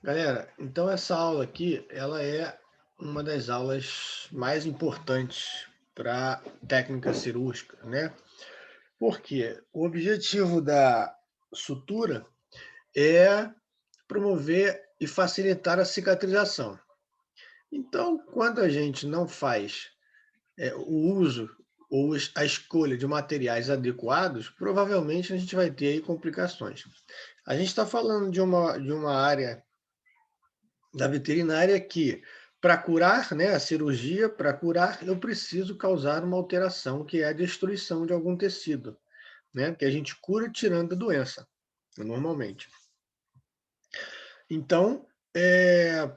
Galera, então essa aula aqui, ela é uma das aulas mais importantes para técnica cirúrgica, né? Porque o objetivo da sutura é promover e facilitar a cicatrização. Então, quando a gente não faz o uso ou a escolha de materiais adequados, provavelmente a gente vai ter aí complicações. A gente está falando de uma área da veterinária que, para curar, né, a cirurgia, para curar, eu preciso causar uma alteração, que é a destruição de algum tecido, né, que a gente cura tirando a doença, normalmente. Então,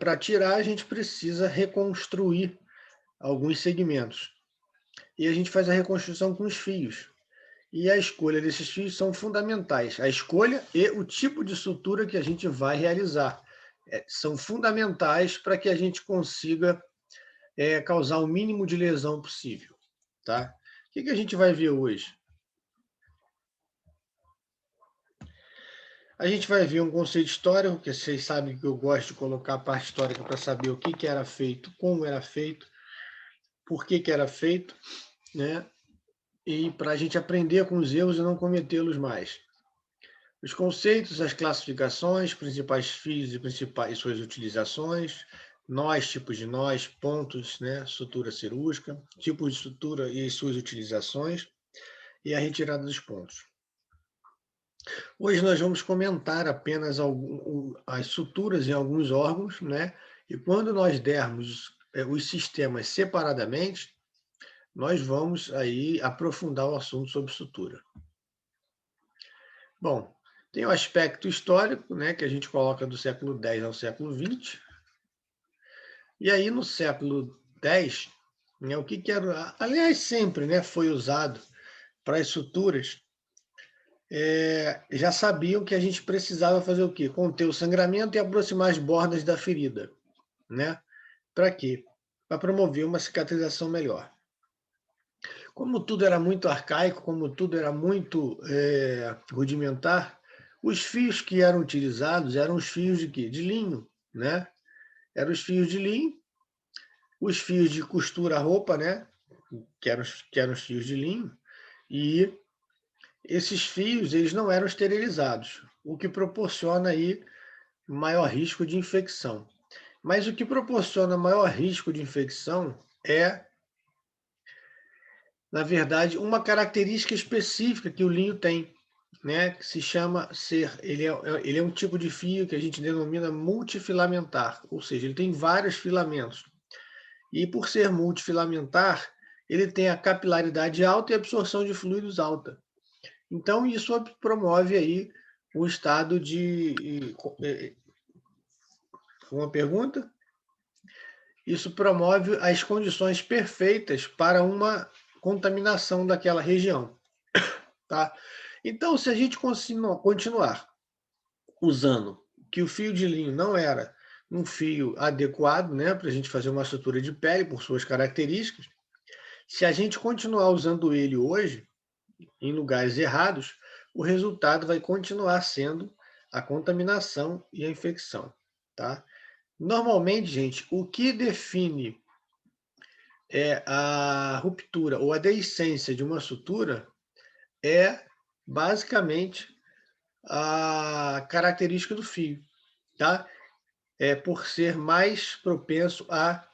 para tirar, a gente precisa reconstruir alguns segmentos. E a gente faz a reconstrução com os fios. E a escolha desses fios são fundamentais. A escolha e o tipo de sutura que a gente vai realizar são fundamentais para que a gente consiga causar o mínimo de lesão possível, tá? O que a gente vai ver hoje? A gente vai ver um conceito histórico, que vocês sabem que eu gosto de colocar a parte histórica para saber o que era feito, como era feito, por que era feito, né? E para a gente aprender com os erros e não cometê-los mais. Os conceitos, as classificações, principais fios e principais suas utilizações, nós, tipos de nós, pontos, né, sutura cirúrgica, tipos de sutura e suas utilizações, e a retirada dos pontos. Hoje nós vamos comentar apenas as suturas em alguns órgãos, né? E quando nós dermos os sistemas separadamente, nós vamos aí aprofundar o assunto sobre sutura. Bom, tem o aspecto histórico, né, que a gente coloca do século X ao século XX. E aí no século X, né, o que era, aliás, sempre, né, foi usado para as suturas, já sabiam que a gente precisava fazer o quê? Conter o sangramento e aproximar as bordas da ferida, né? Para quê? Para promover uma cicatrização melhor. Como tudo era muito arcaico, como tudo era muito rudimentar, os fios que eram utilizados eram os fios de quê? De linho, né? Eram os fios de linho, os fios de costura roupa, né? Que eram os fios de linho, e esses fios eles não eram esterilizados, o que proporciona aí maior risco de infecção. Mas o que proporciona maior risco de infecção é, na verdade, uma característica específica que o linho tem, né, que se chama ele é um tipo de fio que a gente denomina multifilamentar, ou seja, ele tem vários filamentos. E por ser multifilamentar, ele tem a capilaridade alta e a absorção de fluidos alta. Então, isso promove aí um estado de. Uma pergunta? Isso promove as condições perfeitas para uma contaminação daquela região, tá? Então, se a gente continuar usando que o fio de linho não era um fio adequado, né, para a gente fazer uma sutura de pele por suas características, se a gente continuar usando ele hoje, em lugares errados, o resultado vai continuar sendo a contaminação e a infecção, tá? Normalmente, gente, o que define a ruptura ou a deiscência de uma sutura é basicamente a característica do fio, tá? É por ser mais propenso à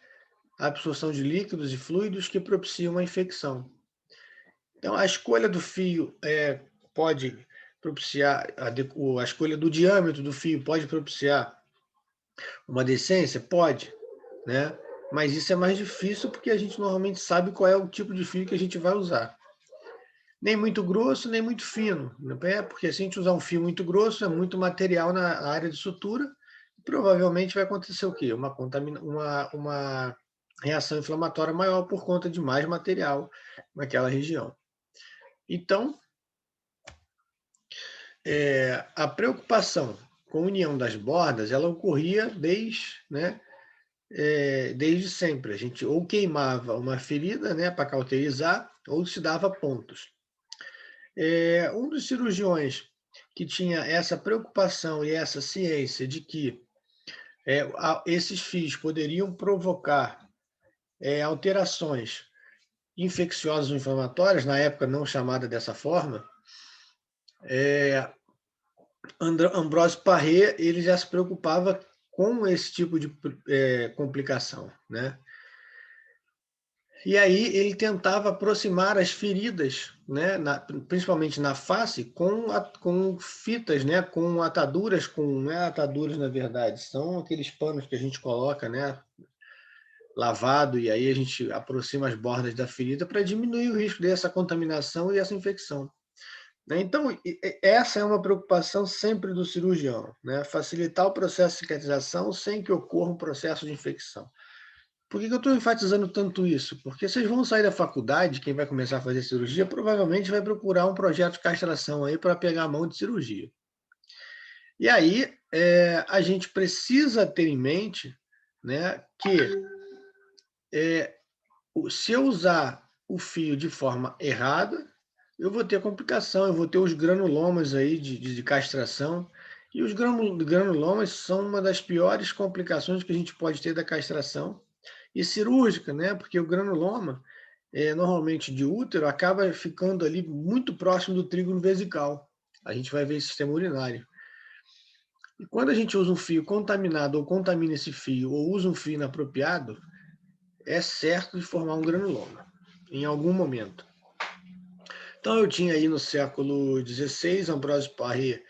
absorção de líquidos e fluidos que propiciam uma infecção. Então, a escolha do fio pode propiciar, a escolha do diâmetro do fio pode propiciar uma decência? Pode, né? Mas isso é mais difícil porque a gente normalmente sabe qual é o tipo de fio que a gente vai usar. Nem muito grosso, nem muito fino, né? Porque se a gente usar um fio muito grosso, é muito material na área de sutura, provavelmente vai acontecer o quê? Uma reação inflamatória maior por conta de mais material naquela região. Então, a preocupação com a união das bordas, ela ocorria desde sempre. A gente ou queimava uma ferida, né, para cauterizar, ou se dava pontos. Um dos cirurgiões que tinha essa preocupação e essa ciência de que esses fios poderiam provocar alterações infecciosas ou inflamatórias, na época não chamada dessa forma. Ambroise Paré ele já se preocupava com esse tipo de complicação, né? E aí ele tentava aproximar as feridas, né, principalmente na face, com fitas, né, com ataduras, não é ataduras na verdade, são aqueles panos que a gente coloca, né, lavado, e aí a gente aproxima as bordas da ferida para diminuir o risco dessa contaminação e essa infecção. Então, essa é uma preocupação sempre do cirurgião, né, facilitar o processo de cicatrização sem que ocorra um processo de infecção. Por que eu estou enfatizando tanto isso? Porque vocês vão sair da faculdade, quem vai começar a fazer cirurgia, provavelmente vai procurar um projeto de castração aí para pegar a mão de cirurgia. E aí, a gente precisa ter em mente, né, que se eu usar o fio de forma errada, eu vou ter complicação, eu vou ter os granulomas aí de castração, e os granulomas são uma das piores complicações que a gente pode ter da castração, e cirúrgica, né? Porque o granuloma, normalmente de útero, acaba ficando ali muito próximo do trígono vesical. A gente vai ver esse sistema urinário. E quando a gente usa um fio contaminado, ou contamina esse fio, ou usa um fio inapropriado, é certo de formar um granuloma, em algum momento. Então eu tinha aí no século XVI, Ambroise Paré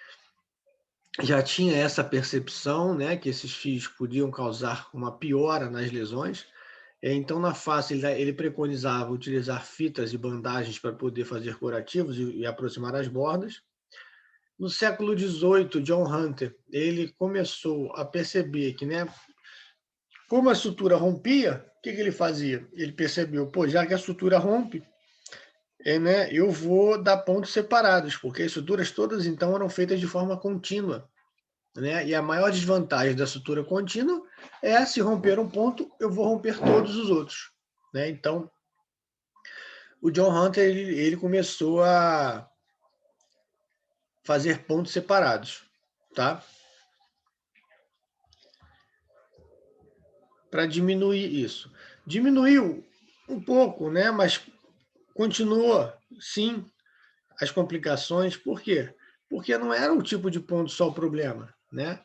já tinha essa percepção, né, que esses fios podiam causar uma piora nas lesões. Então, na face, ele preconizava utilizar fitas e bandagens para poder fazer curativos e aproximar as bordas. No século XVIII, John Hunter, ele começou a perceber que, né, como a sutura rompia, o que ele fazia? Ele percebeu, já que a sutura rompe, né, eu vou dar pontos separados, porque as suturas todas, então, eram feitas de forma contínua. Né? E a maior desvantagem da sutura contínua é se romper um ponto, eu vou romper todos os outros. Né? Então, o John Hunter ele começou a fazer pontos separados, tá? Para diminuir isso. Diminuiu um pouco, né? Mas continua, sim, as complicações. Por quê? Porque não era o tipo de ponto só o problema, né?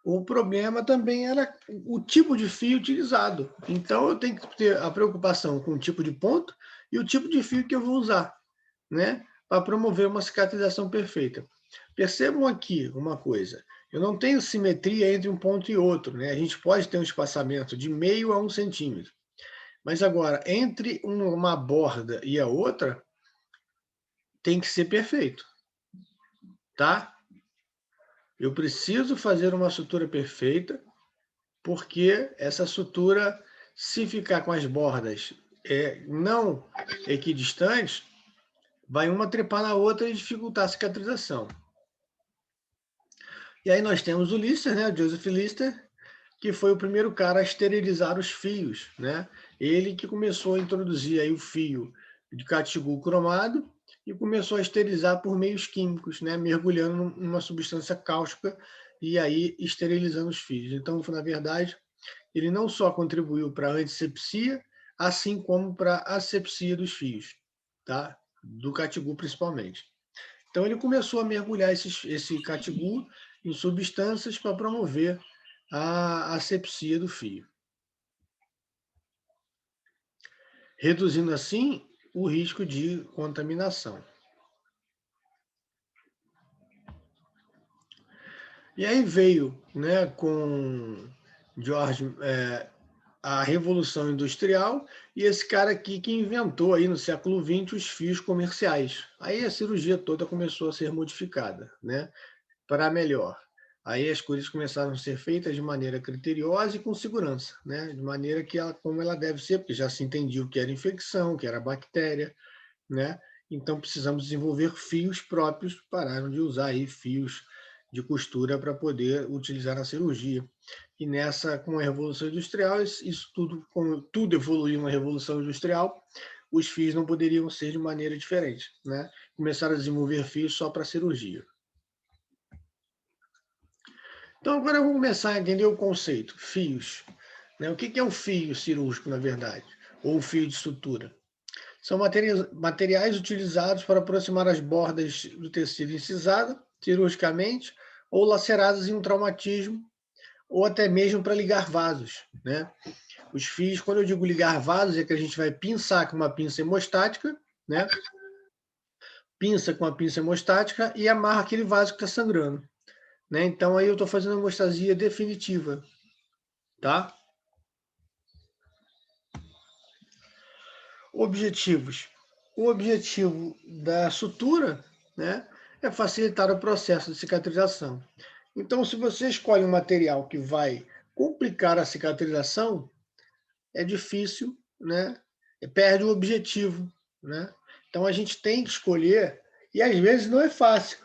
O problema também era o tipo de fio utilizado. Então, eu tenho que ter a preocupação com o tipo de ponto e o tipo de fio que eu vou usar, né? Para promover uma cicatrização perfeita. Percebam aqui uma coisa. Eu não tenho simetria entre um ponto e outro, né? A gente pode ter um espaçamento de meio a 1 centímetro. Mas agora, entre uma borda e a outra, tem que ser perfeito, tá? Eu preciso fazer uma sutura perfeita, porque essa sutura, se ficar com as bordas não equidistantes, vai uma trepar na outra e dificultar a cicatrização. E aí nós temos o Lister, né, o Joseph Lister, que foi o primeiro cara a esterilizar os fios, né? Ele que começou a introduzir aí o fio de catigu cromado e começou a esterilizar por meios químicos, né? Mergulhando numa substância cáustica e aí esterilizando os fios. Então, na verdade, ele não só contribuiu para a antisepsia, assim como para a asepsia dos fios, tá? Do catigu principalmente. Então, ele começou a mergulhar esse catigu em substâncias para promover a asepsia do fio, reduzindo assim o risco de contaminação. E aí veio, né, com George, a Revolução Industrial, e esse cara aqui que inventou aí no século XX os fios comerciais. Aí a cirurgia toda começou a ser modificada, né, para melhor. Aí as coisas começaram a ser feitas de maneira criteriosa e com segurança, né? De maneira que como ela deve ser, porque já se entendia o que era infecção, o que era bactéria, né? Então precisamos desenvolver fios próprios, pararam de usar aí fios de costura para poder utilizar na cirurgia. E com a Revolução Industrial, isso tudo evoluiu na Revolução Industrial, os fios não poderiam ser de maneira diferente, né? Começaram a desenvolver fios só para cirurgia. Então, agora eu vou começar a entender o conceito, fios. Né? O que é um fio cirúrgico, na verdade? Ou um fio de sutura? São materiais utilizados para aproximar as bordas do tecido incisado, cirurgicamente, ou laceradas em um traumatismo, ou até mesmo para ligar vasos. Né? Os fios, quando eu digo ligar vasos, é que a gente vai pinçar com uma pinça hemostática, né? Pinça com a pinça hemostática e amarra aquele vaso que está sangrando. Né? Então, aí eu estou fazendo a hemostasia definitiva. Tá? Objetivos. O objetivo da sutura, né, é facilitar o processo de cicatrização. Então, se você escolhe um material que vai complicar a cicatrização, é difícil, né? Perde o objetivo, né? Então, a gente tem que escolher, e às vezes não é fácil.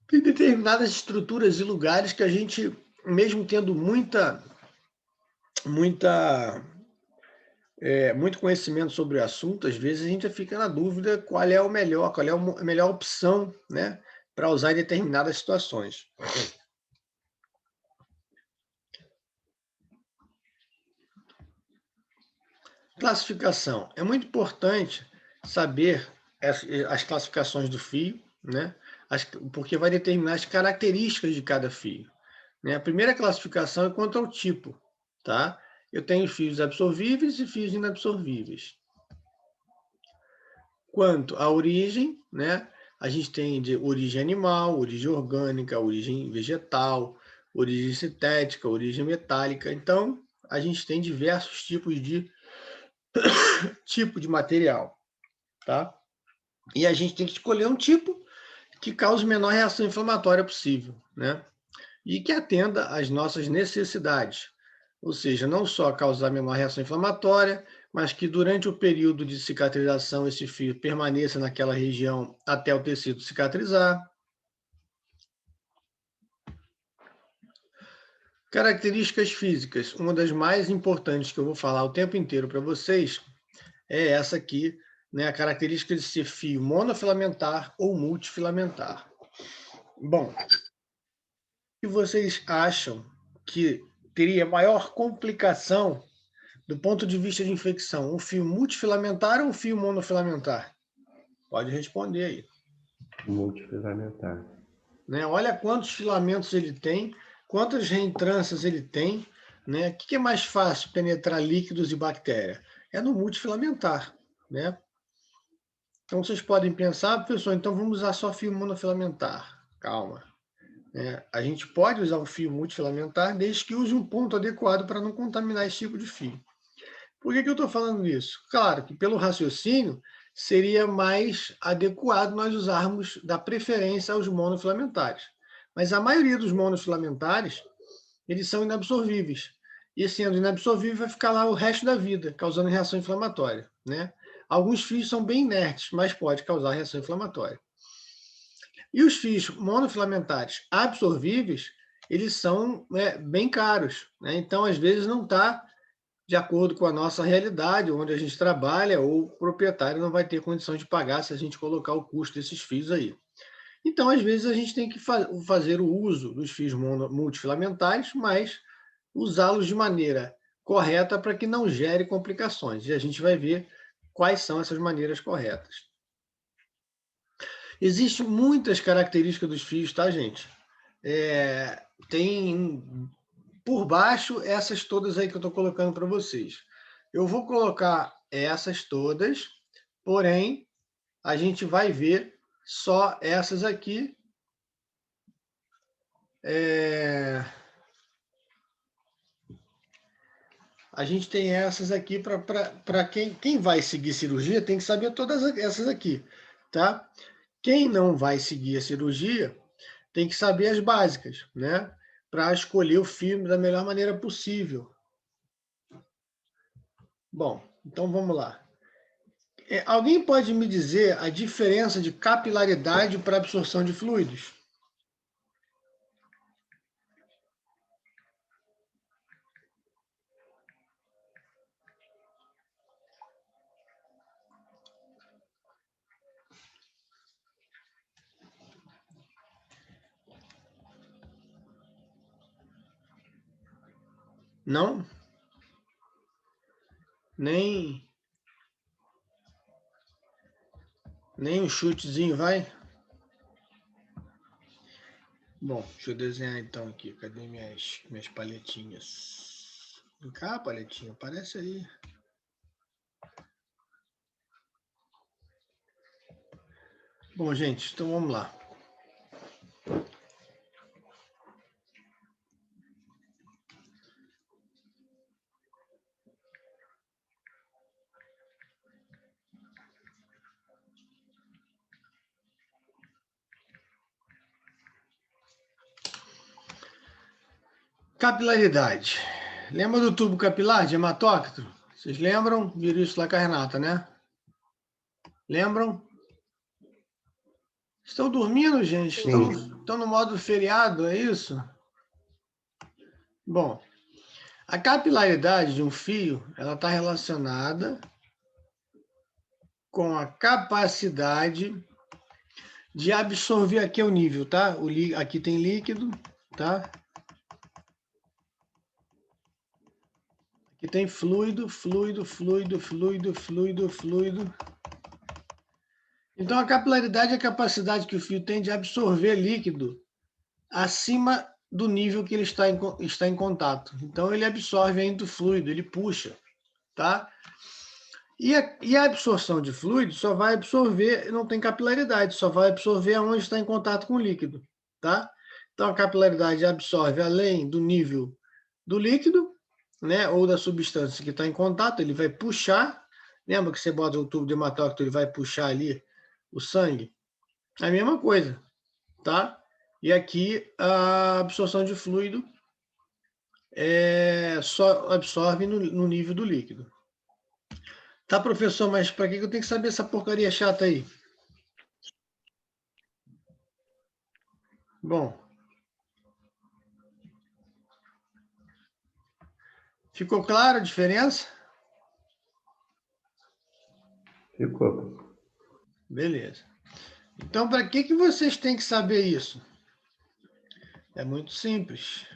Tem determinadas estruturas e lugares que a gente, mesmo tendo muito conhecimento sobre o assunto, às vezes a gente fica na dúvida qual é o melhor, qual é a melhor opção, né, para usar em determinadas situações. Classificação. É muito importante saber as classificações do fio, né, porque vai determinar as características de cada fio. Né? A primeira classificação é quanto ao tipo. Tá? Eu tenho fios absorvíveis e fios inabsorvíveis. Quanto à origem, né? A gente tem de origem animal, origem orgânica, origem vegetal, origem sintética, origem metálica. Então, a gente tem diversos tipos de tipo de material, tá? E a gente tem que escolher um tipo que cause menor reação inflamatória possível, né? E que atenda às nossas necessidades. Ou seja, não só causar menor reação inflamatória, mas que durante o período de cicatrização esse fio permaneça naquela região até o tecido cicatrizar. Características físicas. Uma das mais importantes que eu vou falar o tempo inteiro para vocês é essa aqui, né? A característica de ser fio monofilamentar ou multifilamentar. Bom, o que vocês acham que teria maior complicação do ponto de vista de infecção? Um fio multifilamentar ou um fio monofilamentar? Pode responder aí. Multifilamentar. Né? Olha quantos filamentos ele tem, quantas reentrâncias ele tem. Né? O que é mais fácil penetrar líquidos e bactéria? É no multifilamentar. Né? Então vocês podem pensar, professor, então vamos usar só fio monofilamentar. Calma. Né? A gente pode usar um fio multifilamentar desde que use um ponto adequado para não contaminar esse tipo de fio. Por que eu estou falando isso? Claro que pelo raciocínio seria mais adequado nós usarmos da preferência aos monofilamentares. Mas a maioria dos monofilamentares, eles são inabsorvíveis. E sendo inabsorvível, vai ficar lá o resto da vida, causando reação inflamatória. Né? Alguns fios são bem inertes, mas pode causar reação inflamatória. E os fios monofilamentares absorvíveis, eles são bem caros. Né? Então, às vezes, não está de acordo com a nossa realidade, onde a gente trabalha, ou o proprietário não vai ter condição de pagar se a gente colocar o custo desses fios aí. Então, às vezes, a gente tem que fazer o uso dos fios multifilamentares, mas usá-los de maneira correta para que não gere complicações. E a gente vai ver quais são essas maneiras corretas. Existem muitas características dos fios, tá, gente? Tem por baixo essas todas aí que eu estou colocando para vocês. Eu vou colocar essas todas, porém, a gente vai ver só essas aqui. A gente tem essas aqui para quem vai seguir cirurgia, tem que saber todas essas aqui, tá? Quem não vai seguir a cirurgia tem que saber as básicas, né? Para escolher o filme da melhor maneira possível. Bom, então vamos lá. Alguém pode me dizer a diferença de capilaridade para absorção de fluidos? Não? Nem um chutezinho vai? Bom, deixa eu desenhar então aqui. Cadê minhas paletinhas? Vem cá, paletinha, aparece aí. Bom, gente, então vamos lá. Capilaridade. Lembra do tubo capilar de hematócrito? Vocês lembram? Viram isso lá com a Renata, né? Lembram? Estão dormindo, gente? Estão no modo feriado, é isso? Bom, a capilaridade de um fio, ela está relacionada com a capacidade de absorver, aqui é o nível, tá? Aqui tem líquido, tá? Aqui tem fluido. Então, a capilaridade é a capacidade que o fio tem de absorver líquido acima do nível que ele está em contato. Então, ele absorve ainda o fluido, ele puxa, tá? E a absorção de fluido só vai absorver, não tem capilaridade, só vai absorver aonde está em contato com o líquido, tá? Então, a capilaridade absorve além do nível do líquido, né, ou da substância que está em contato, ele vai puxar. Lembra que você bota o tubo de hematócrito, ele vai puxar ali o sangue? É a mesma coisa, tá? E aqui a absorção de fluido só absorve no nível do líquido. Tá, professor, mas para que eu tenho que saber essa porcaria chata aí? Bom. Ficou clara a diferença? Ficou. Beleza. Então, para que vocês têm que saber isso? É muito simples.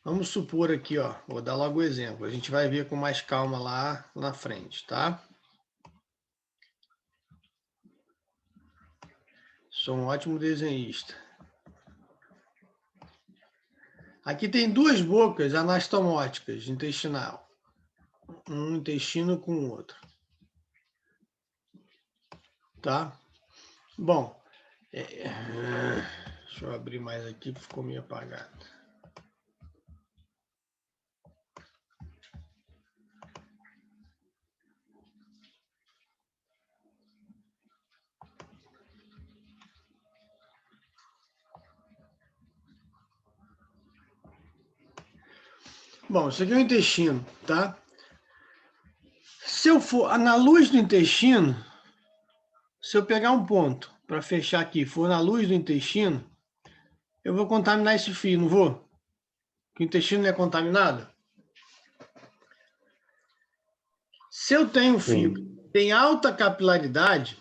Vamos supor aqui, ó, vou dar logo o exemplo. A gente vai ver com mais calma lá na frente, tá? Sou um ótimo desenhista. Aqui tem duas bocas anastomóticas intestinal. Um intestino com o outro. Tá? Bom, deixa eu abrir mais aqui, porque ficou meio apagado. Bom, isso aqui é o intestino, tá? Se eu for na luz do intestino, se eu pegar um ponto para fechar aqui, for na luz do intestino, eu vou contaminar esse fio, não vou? Porque o intestino não é contaminado? Se eu tenho um fio que tem alta capilaridade,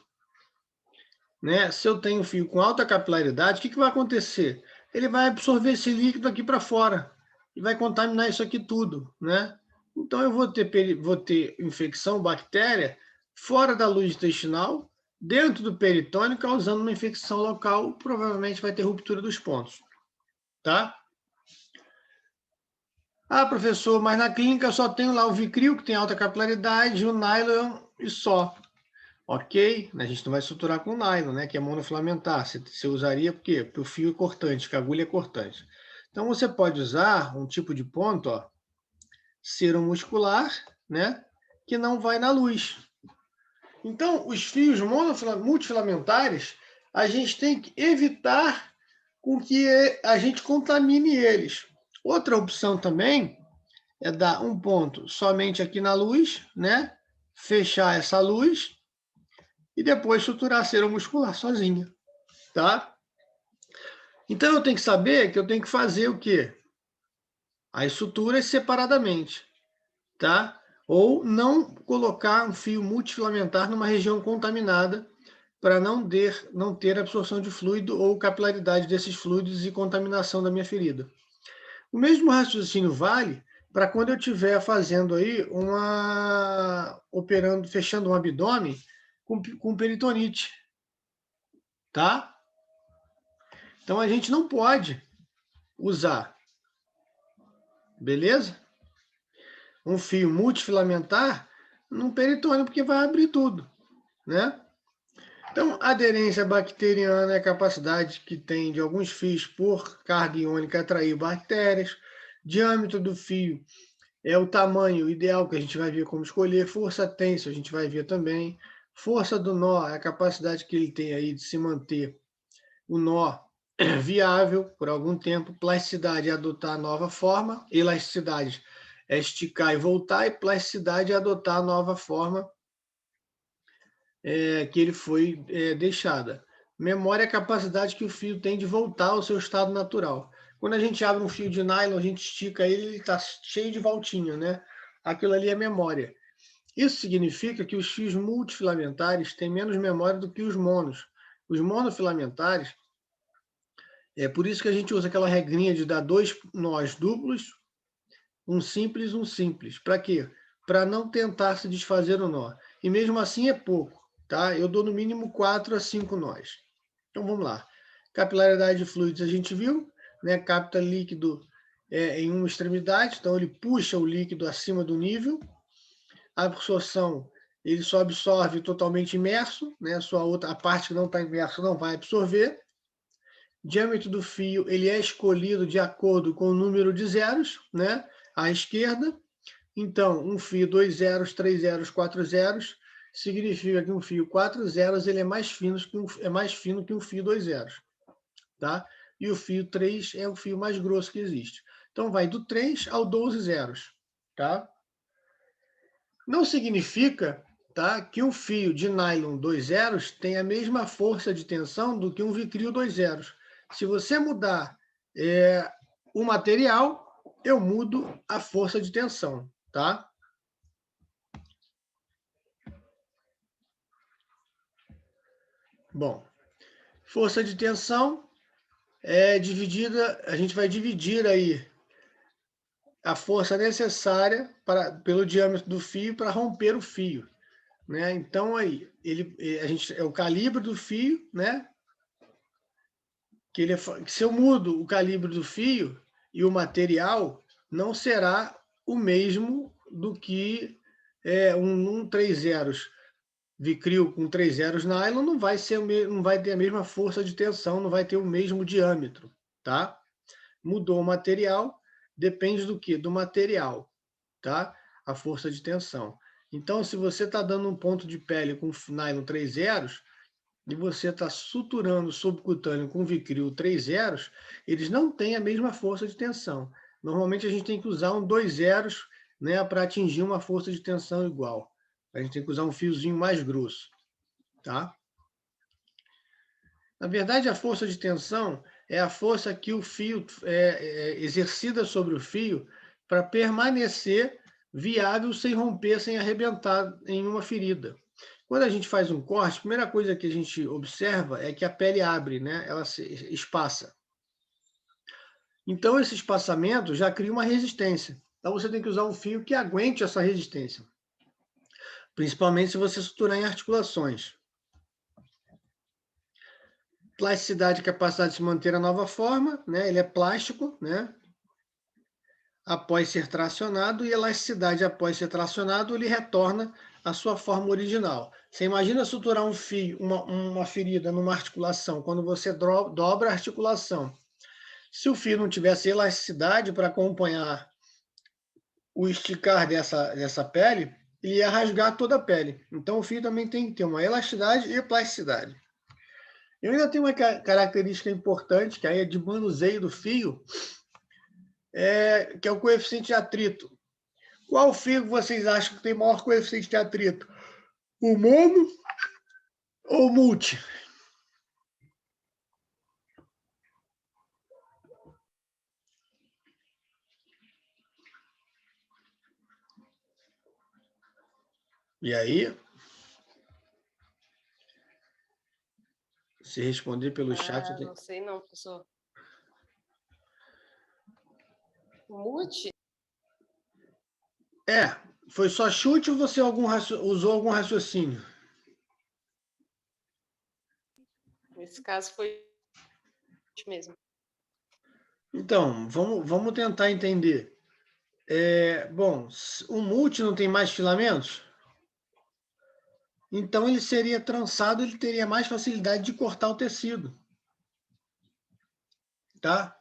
né? Se eu tenho um fio com alta capilaridade, o que vai acontecer? Ele vai absorver esse líquido aqui para fora e vai contaminar isso aqui tudo, né? Então eu vou ter infecção, bactéria, fora da luz intestinal, dentro do peritônio, causando uma infecção local, provavelmente vai ter ruptura dos pontos, tá? Ah, professor, mas na clínica eu só tenho lá o Vicryl, que tem alta capilaridade, o nylon e só. Ok, a gente não vai suturar com nylon, né, que é monofilamentar. Você usaria por quê? Porque o fio é cortante, porque a agulha é cortante. Então, você pode usar um tipo de ponto, ó, cero muscular, né, que não vai na luz. Então, os fios multifilamentares, a gente tem que evitar com que a gente contamine eles. Outra opção também é dar um ponto somente aqui na luz, né, fechar essa luz e depois suturar a cera muscular sozinha, tá? Então, eu tenho que saber que eu tenho que fazer o quê? As suturas separadamente, tá? Ou não colocar um fio multifilamentar numa região contaminada para não ter absorção de fluido ou capilaridade desses fluidos e contaminação da minha ferida. O mesmo raciocínio vale para quando eu estiver fazendo aí fechando um abdômen com peritonite, tá? Então a gente não pode usar, beleza? Um fio multifilamentar num peritônio, porque vai abrir tudo, né? Então, aderência bacteriana é a capacidade que tem de alguns fios por carga iônica atrair bactérias. Diâmetro do fio é o tamanho ideal que a gente vai ver como escolher. Força tensão a gente vai ver também. Força do nó é a capacidade que ele tem aí de se manter o nó viável por algum tempo. Plasticidade é adotar a nova forma. Elasticidade é esticar e voltar. E plasticidade é adotar a nova forma que ele foi deixada. Memória é a capacidade que o fio tem de voltar ao seu estado natural. Quando a gente abre um fio de nylon, a gente estica ele está cheio de voltinha, né? Aquilo ali é memória. Isso significa que os fios multifilamentares têm menos memória do que os monos. Os monofilamentares, é por isso que a gente usa aquela regrinha de dar 2 nós duplos, um simples. Para quê? Para não tentar se desfazer o nó. E mesmo assim é pouco. Tá? Eu dou no mínimo 4 a 5 nós. Então vamos lá. Capilaridade de fluidos a gente viu, né? Capta líquido em uma extremidade, então ele puxa o líquido acima do nível. A absorção, ele só absorve totalmente imerso, né? A parte que não está imerso não vai absorver. Diâmetro do fio, ele é escolhido de acordo com o número de zeros, né? À esquerda. Então, um fio 2 zeros, 3 zeros, 4 zeros, significa que um fio 4 zeros ele é mais fino que um fio 2 zeros. Tá? E o fio 3 é o fio mais grosso que existe. Então, vai do 3 ao 12 zeros. Tá? Não significa, tá, que um fio de nylon 2 zeros tem a mesma força de tensão do que um Vicryl 2 zeros. Se você mudar o material, eu mudo a força de tensão. Tá? Bom, força de tensão é dividida, a gente vai dividir aí a força necessária pelo diâmetro do fio para romper o fio, né? Então aí a gente é o calibre do fio, né? Se eu mudo o calibre do fio e o material, não será o mesmo do que um 3 zeros Vicryl com 3 zeros nylon não vai ter a mesma força de tensão, não vai ter o mesmo diâmetro, tá? Mudou o material, depende do que? Do material, tá? A força de tensão. Então, se você está dando um ponto de pele com nylon 3 zeros e você está suturando subcutâneo com Vicryl 3 zeros, eles não têm a mesma força de tensão. Normalmente a gente tem que usar um 2 zeros, né, para atingir uma força de tensão igual. A gente tem que usar um fiozinho mais grosso, tá? Na verdade, a força de tensão é a força que o fio exercida sobre o fio para permanecer viável sem romper, sem arrebentar em uma ferida. Quando a gente faz um corte, a primeira coisa que a gente observa é que a pele abre, né? Ela se espaça. Então, esse espaçamento já cria uma resistência. Então, você tem que usar um fio que aguente essa resistência, principalmente se você suturar em articulações. Plasticidade, capacidade de se manter a nova forma, né? Ele é plástico, né? Após ser tracionado, e elasticidade, após ser tracionado, ele retorna à sua forma original. Você imagina suturar um fio, uma ferida numa articulação, quando você dobra a articulação. Se o fio não tivesse elasticidade para acompanhar o esticar dessa pele, ele ia rasgar toda a pele. Então, o fio também tem que ter uma elasticidade e plasticidade. Eu ainda tenho uma característica importante, que aí é de manuseio do fio, que é o coeficiente de atrito. Qual fio vocês acham que tem maior coeficiente de atrito? O mono ou o multi? E aí? Se responder pelo chat... Não sei não, professor. Mute? Foi só chute ou você usou algum raciocínio? Nesse caso foi mesmo. Então, vamos tentar entender. Bom, o mute não tem mais filamentos? Então, ele seria trançado, ele teria mais facilidade de cortar o tecido. Tá?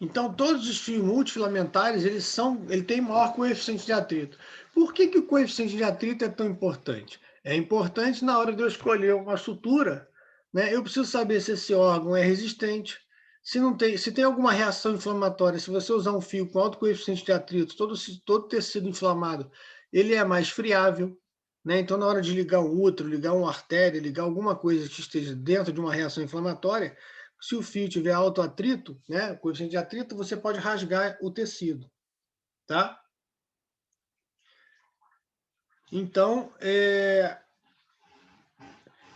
Então, todos os fios multifilamentares, ele tem maior coeficiente de atrito. Por que o coeficiente de atrito é tão importante? É importante na hora de eu escolher uma sutura, né? Eu preciso saber se esse órgão é resistente, se tem alguma reação inflamatória. Se você usar um fio com alto coeficiente de atrito, todo tecido inflamado, ele é mais friável, né? Então, na hora de ligar um útero, ligar uma artéria, ligar alguma coisa que esteja dentro de uma reação inflamatória, se o fio tiver alto atrito, né, coeficiente de atrito, você pode rasgar o tecido, tá? Então,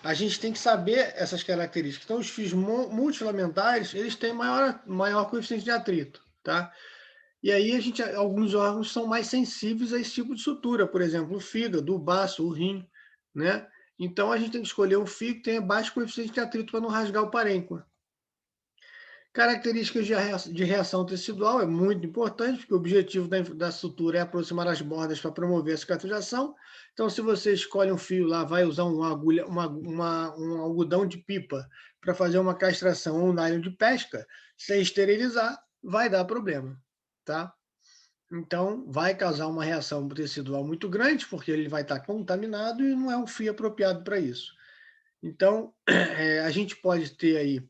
a gente tem que saber essas características. Então, os fios multifilamentares, eles têm maior coeficiente de atrito, tá? E aí, alguns órgãos são mais sensíveis a esse tipo de sutura, por exemplo, o fígado, o baço, o rim, né? Então, a gente tem que escolher um fio que tenha baixo coeficiente de atrito para não rasgar o parênquima. Características de reação tecidual é muito importante, porque o objetivo da sutura é aproximar as bordas para promover a cicatrização. Então, se você escolhe um fio lá, vai usar uma agulha, um algodão de pipa para fazer uma castração ou um nylon de pesca, sem esterilizar, vai dar problema, tá? Então, vai causar uma reação tecidual muito grande, porque ele vai estar contaminado e não é um fio apropriado para isso. Então, a gente pode ter aí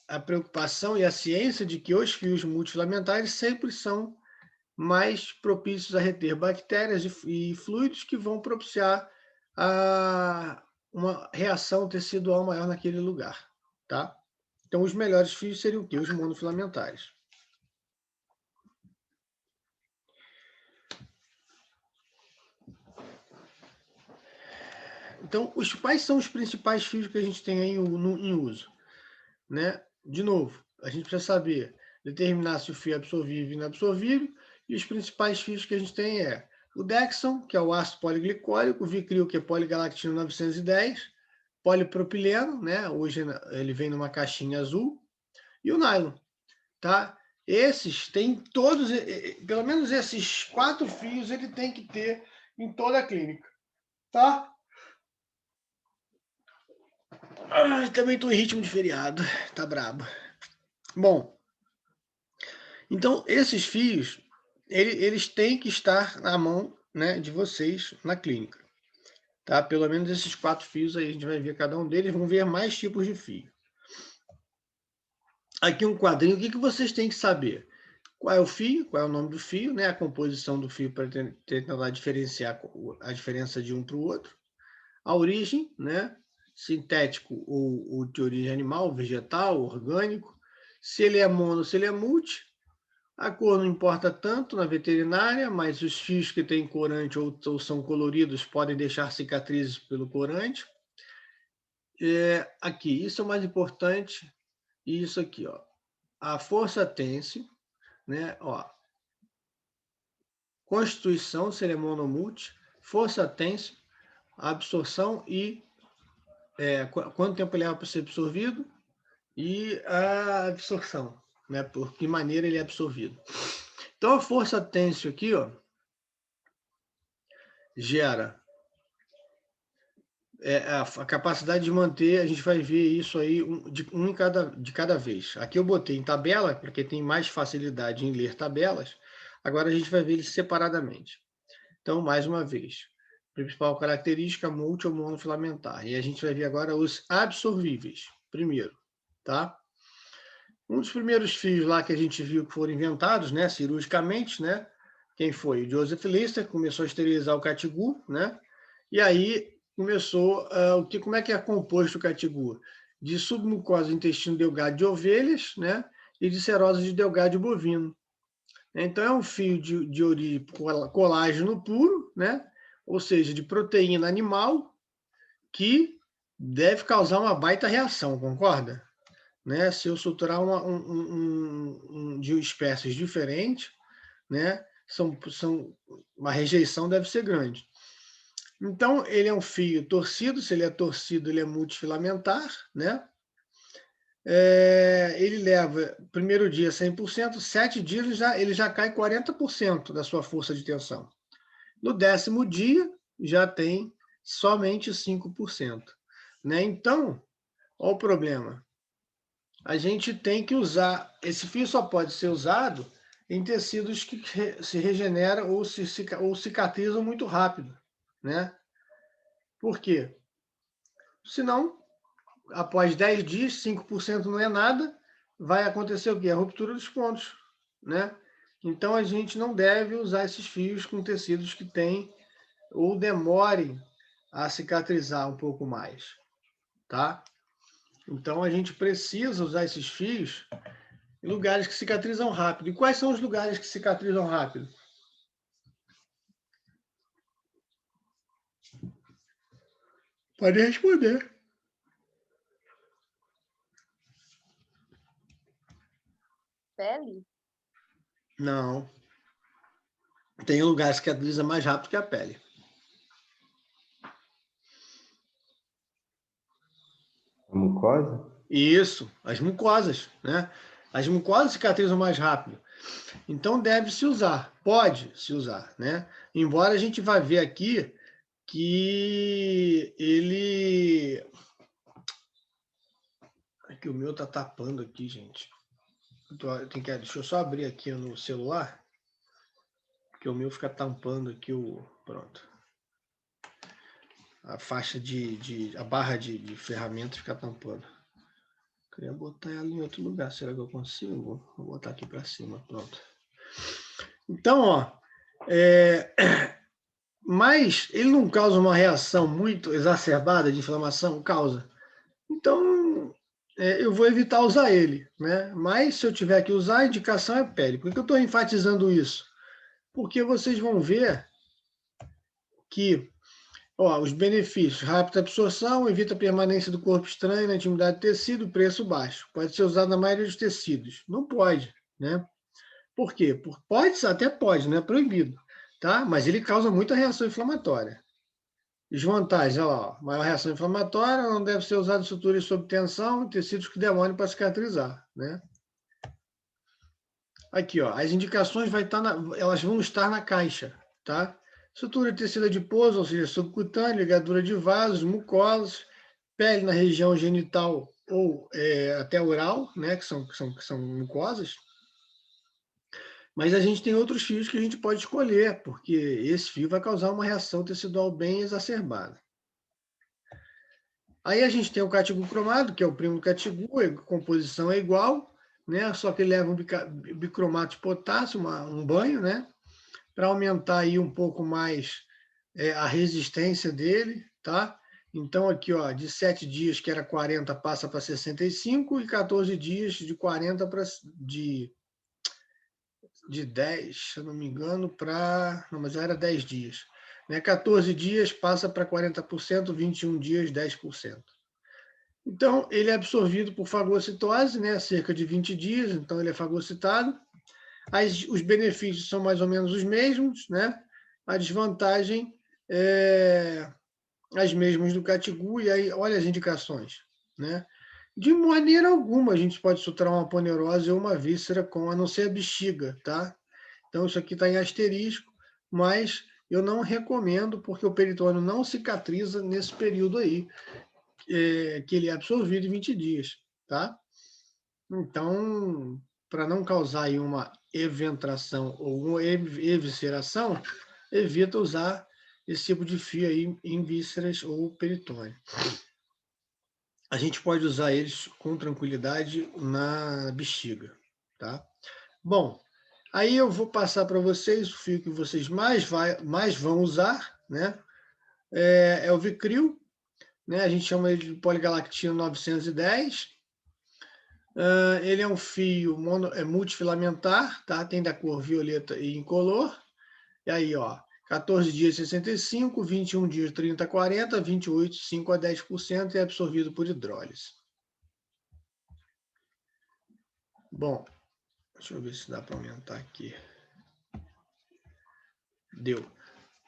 a preocupação e a ciência de que os fios multifilamentares sempre são mais propícios a reter bactérias e fluidos que vão propiciar uma reação tecidual maior naquele lugar, tá? Então, os melhores fios seriam o quê? Os monofilamentares. Então, quais são os principais fios que a gente tem aí em uso? Né? De novo, a gente precisa saber determinar se o fio é absorvível e inabsorvível, e os principais fios que a gente tem o Dexon, que é o ácido poliglicólico, o Vicril, que é poligalactino 910, polipropileno, né? Hoje ele vem numa caixinha azul, e o nylon, tá? Esses tem todos, pelo menos esses 4 fios ele tem que ter em toda a clínica, tá? Também estou em ritmo de feriado, tá brabo. Bom, então esses fios, eles têm que estar na mão, né, de vocês na clínica, tá? Pelo menos esses 4 fios aí, a gente vai ver cada um deles, vão ver mais tipos de fio. Aqui um quadrinho, o que vocês têm que saber? Qual é o fio, qual é o nome do fio, né? A composição do fio para tentar diferenciar a diferença de um para o outro. A origem, né? Sintético ou de origem animal, vegetal, orgânico. Se ele é mono, se ele é multi. A cor não importa tanto na veterinária, mas os fios que têm corante ou são coloridos podem deixar cicatrizes pelo corante. Aqui, isso é o mais importante. E isso aqui, ó. A força tense, né? Ó, constituição, se ele é monomulti, força tense, absorção e quanto tempo ele leva para ser absorvido e a absorção, né? Por que maneira ele é absorvido. Então, a força tensio aqui, ó, gera a capacidade de manter, a gente vai ver isso aí de cada vez. Aqui eu botei em tabela, porque tem mais facilidade em ler tabelas. Agora a gente vai ver eles separadamente. Então, mais uma vez, principal característica, multi ou monofilamentar. E a gente vai ver agora os absorvíveis, primeiro, tá? Um dos primeiros fios lá que a gente viu que foram inventados, né, cirurgicamente, né? Quem foi? O Joseph Lister começou a esterilizar o catigu, né? E aí começou como é que é composto o catigu? De submucosa do intestino delgado de ovelhas, né? E de serose de delgado de bovino. Então, é um fio de origem colágeno puro, né? Ou seja, de proteína animal, que deve causar uma baita reação, concorda? Né? Se eu suturar de espécies diferentes, né? Uma rejeição deve ser grande. Então, ele é um fio torcido. Se ele é torcido, ele é multifilamentar, né? Ele leva, primeiro dia 100%, 7 dias ele já cai 40% da sua força de tensão. No 10º dia, já tem somente 5%. Né? Então, olha o problema. A gente tem que usar, esse fio só pode ser usado em tecidos que se regeneram ou cicatrizam muito rápido. Né? Por quê? Senão, após 10 dias, 5% não é nada, vai acontecer o quê? A ruptura dos pontos, né? Então, a gente não deve usar esses fios com tecidos que têm ou demorem a cicatrizar um pouco mais, tá? Então, a gente precisa usar esses fios em lugares que cicatrizam rápido. E quais são os lugares que cicatrizam rápido? Pode responder. Pele? Não. Tem lugares que cicatrizam mais rápido que a pele. A mucosa? Isso, as mucosas, né? As mucosas cicatrizam mais rápido. Então, deve se usar. Pode se usar, né? Embora a gente vá ver aqui que ele... Aqui o meu tá tapando aqui, gente. Deixa eu só abrir aqui no celular, porque o meu fica tampando aqui o... Pronto. A faixa a barra de ferramentas fica tampando. Queria botar ela em outro lugar. Será que eu consigo? Vou botar aqui para cima. Pronto. Então, ó, mas ele não causa uma reação muito exacerbada de inflamação? Causa. Então, eu vou evitar usar ele, né? Mas se eu tiver que usar, a indicação é pele. Por que eu estou enfatizando isso? Porque vocês vão ver que os benefícios: rápida absorção, evita a permanência do corpo estranho na intimidade do tecido, preço baixo. Pode ser usado na maioria dos tecidos. Não pode, né? Por quê? Até pode, não é proibido, tá? Mas ele causa muita reação inflamatória. Desvantagem, olha lá, maior reação inflamatória, não deve ser usado em suturas sob tensão e tecidos que demorem para cicatrizar, né? Aqui, ó, as indicações elas vão estar na caixa, tá? Sutura de tecido adiposo, ou seja, subcutâneo, ligadura de vasos, mucosas, pele na região genital ou até oral, né, que são mucosas. Mas a gente tem outros fios que a gente pode escolher, porque esse fio vai causar uma reação tecidual bem exacerbada. Aí a gente tem o catigu cromado, que é o primo do catigu, a composição é igual, né? Só que ele leva um bicromato de potássio, um banho, né? Para aumentar aí um pouco mais a resistência dele, tá? Então, aqui, ó, de 7 dias, que era 40, passa para 65, e 14 dias de 40 para de 10, se eu não me engano, não, mas já era 10 dias. Né? 14 dias passa para 40%, 21 dias, 10%. Então, ele é absorvido por fagocitose, né? Cerca de 20 dias, então ele é fagocitado. Os benefícios são mais ou menos os mesmos, né? A desvantagem é as mesmas do catigu, e aí olha as indicações, né? De maneira alguma a gente pode suturar uma aponeurose ou uma víscera a não ser a bexiga, tá? Então isso aqui está em asterisco, mas eu não recomendo, porque o peritônio não cicatriza nesse período aí, que ele é absorvido em 20 dias, tá? Então, para não causar aí uma eventração ou uma evisceração, evita usar esse tipo de fio aí em vísceras ou peritônio. A gente pode usar eles com tranquilidade na bexiga, tá? Bom, aí eu vou passar para vocês o fio que vocês mais vão usar, né? É o Vicryl, né? A gente chama ele de poligalactina 910. Ele é um fio multifilamentar, tá? Tem da cor violeta e incolor. E aí, ó, 14 dias 65, 21 dias 30 a 40, 28, 5 a 10% é absorvido por hidrólise. Bom, deixa eu ver se dá para aumentar aqui. Deu.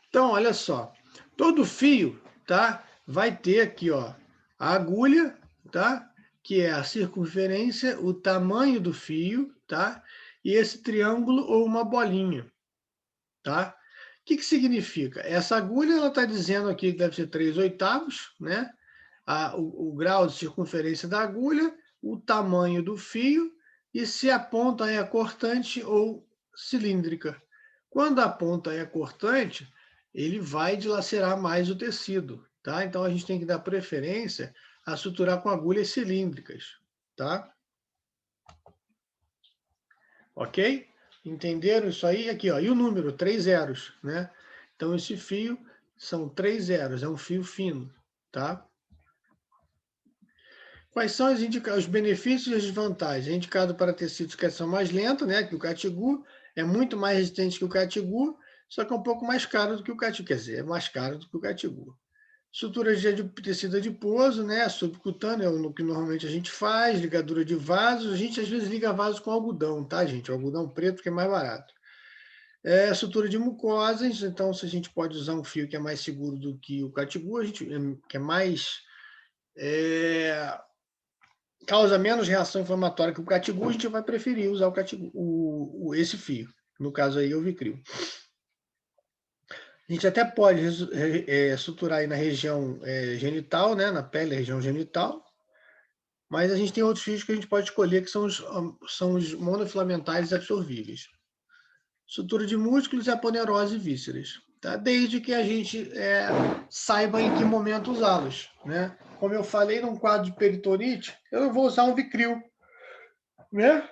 Então, olha só. Todo fio, tá? Vai ter aqui, ó, a agulha, tá? Que é a circunferência, o tamanho do fio, tá? E esse triângulo ou uma bolinha, tá? O que significa? Essa agulha, ela está dizendo aqui que deve ser 3/8, né? O grau de circunferência da agulha, o tamanho do fio e se a ponta é cortante ou cilíndrica. Quando a ponta é cortante, ele vai dilacerar mais o tecido, tá? Então, a gente tem que dar preferência a suturar com agulhas cilíndricas, tá? Ok? Entenderam isso aí? Aqui, ó, e o número, 3 zeros, né? Então, esse fio são 3 zeros, é um fio fino, tá? Quais são os benefícios e as desvantagens? É indicado para tecidos que são mais lentos, né? Que o catigu é muito mais resistente que o catigu, só que é um pouco mais caro do que o catigu, quer dizer, é mais caro do que o catigu. Estrutura de tecido adiposo, né? Subcutâneo é o que normalmente a gente faz, ligadura de vasos. A gente às vezes liga vasos com algodão, tá, gente? O algodão preto que é mais barato. Estrutura de mucosas, então se a gente pode usar um fio que é mais seguro do que o catigu, a gente que é mais causa menos reação inflamatória que o catigu, a gente vai preferir usar o catigu, esse fio. No caso aí, o Vicryl. A gente até pode suturar aí na região genital, né, na pele, região genital, mas a gente tem outros fios que a gente pode escolher, que são os monofilamentais absorvíveis. Sutura de músculos e aponeurose e vísceras, tá? Desde que a gente saiba em que momento usá-los, né? Como eu falei, num quadro de peritonite, eu não vou usar um Vicryl, né?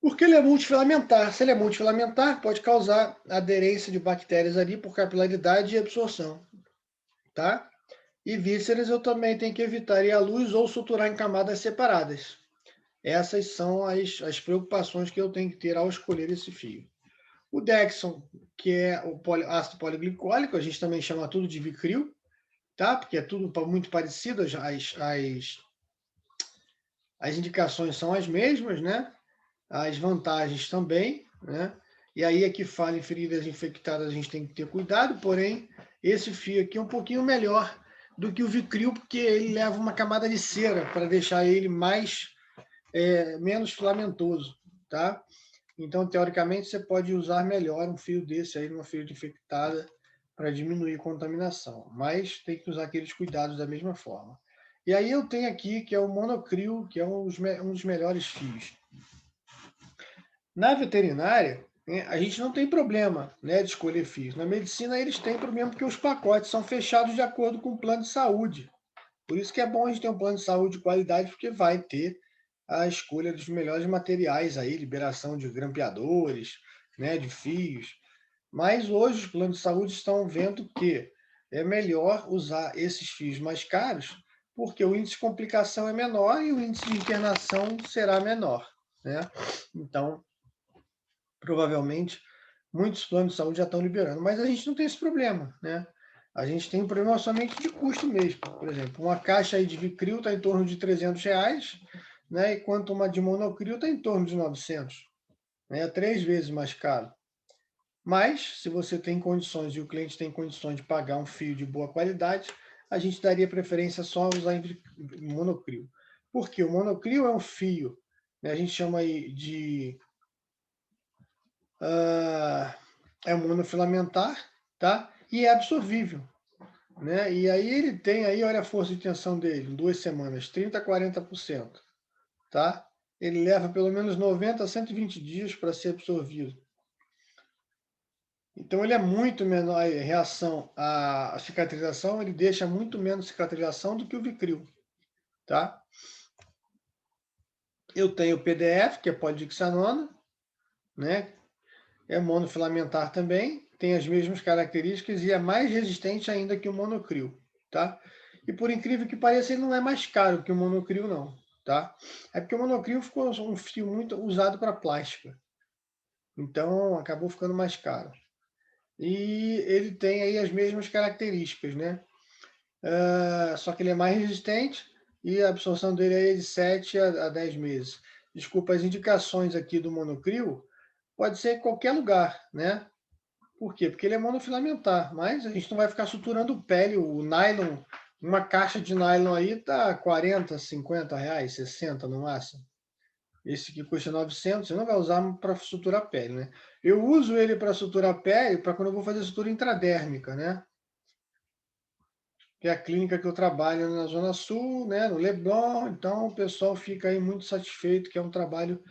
Porque ele é multifilamentar. Se ele é multifilamentar, pode causar aderência de bactérias ali por capilaridade e absorção, tá? E vísceras eu também tenho que evitar ir à luz ou suturar em camadas separadas. Essas são as preocupações que eu tenho que ter ao escolher esse fio. O Dexon, que é o ácido poliglicólico, a gente também chama tudo de Vicryl, tá? Porque é tudo muito parecido, as indicações são as mesmas, né? As vantagens também, né? E aí é que fala em feridas infectadas, a gente tem que ter cuidado, porém, esse fio aqui é um pouquinho melhor do que o Vicryl, porque ele leva uma camada de cera para deixar ele menos filamentoso, tá? Então, teoricamente, você pode usar melhor um fio desse aí numa ferida infectada para diminuir a contaminação, mas tem que usar aqueles cuidados da mesma forma. E aí eu tenho aqui, que é o Monocryl, que é um dos melhores fios. Na veterinária, a gente não tem problema, né, de escolher fios. Na medicina, eles têm problema porque os pacotes são fechados de acordo com o plano de saúde. Por isso que é bom a gente ter um plano de saúde de qualidade, porque vai ter a escolha dos melhores materiais aí, liberação de grampeadores, né, de fios. Mas hoje os planos de saúde estão vendo que é melhor usar esses fios mais caros, porque o índice de complicação é menor e o índice de internação será menor, né? Então, provavelmente, muitos planos de saúde já estão liberando, mas a gente não tem esse problema, né? A gente tem um problema somente de custo mesmo. Por exemplo, uma caixa aí de Vicryl está em torno de R$300, né? Enquanto uma de Monocryl está em torno de 900, né? 3 vezes mais caro. Mas, se você tem condições e o cliente tem condições de pagar um fio de boa qualidade, a gente daria preferência só a usar em Monocryl. Porque o Monocryl é um fio, né? A gente chama aí de é monofilamentar, tá? E é absorvível, né? E aí ele tem aí, olha a força de tensão dele, em 2 semanas, 30 a 40%, tá? Ele leva pelo menos 90 a 120 dias para ser absorvido. Então ele é muito menor em reação à cicatrização, ele deixa muito menos cicatrização do que o Vicryl, tá? Eu tenho o PDF, que é polidixanona, né? É monofilamentar também, tem as mesmas características e é mais resistente ainda que o Monocryl, tá? e por incrível que pareça, ele não é mais caro que o monocrio, não, tá? É porque o monocrio ficou um fio muito usado para plástica, então acabou ficando mais caro. E ele tem aí as mesmas características, né? Só que ele é mais resistente e a absorção dele é de 7 a 10 meses. Desculpa, as indicações aqui do monocrio pode ser em qualquer lugar, né? Por quê? Porque ele é monofilamentar, mas a gente não vai ficar suturando pele, o nylon, uma caixa de nylon aí tá 40, 50 reais, 60 no máximo. Esse que custa 900, você não vai usar para suturar pele, né? Eu uso ele para suturar pele para quando eu vou fazer sutura intradérmica, né? Que é a clínica que eu trabalho na Zona Sul, né, no Leblon, então o pessoal fica aí muito satisfeito, que é um trabalho,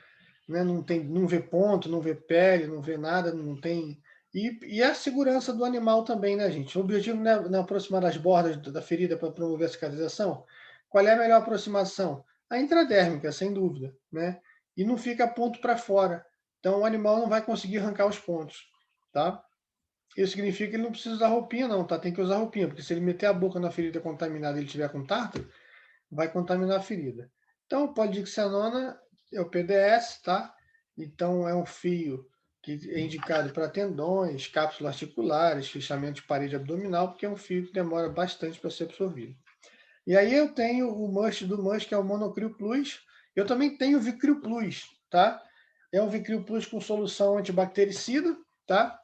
né, não vê ponto, não vê pele, não vê nada, não tem... E a segurança do animal também, né, gente? O objetivo não é aproximar das bordas da ferida para promover a cicatrização. Qual é a melhor aproximação? A intradérmica, sem dúvida, né? E não fica ponto para fora. Então o animal não vai conseguir arrancar os pontos, tá? Isso significa que ele não precisa usar roupinha, não, tá? Tem que usar roupinha, porque se ele meter a boca na ferida contaminada e ele tiver com tártaro, vai contaminar a ferida. Então, o polidixanona é o PDS, tá? Então, é um fio que é indicado para tendões, cápsulas articulares, fechamento de parede abdominal, porque é um fio que demora bastante para ser absorvido. E aí eu tenho o MUST do MUST, que é o Monocrio Plus. Eu também tenho o Vicrio Plus, tá? É um Vicrio Plus com solução antibactericida, tá?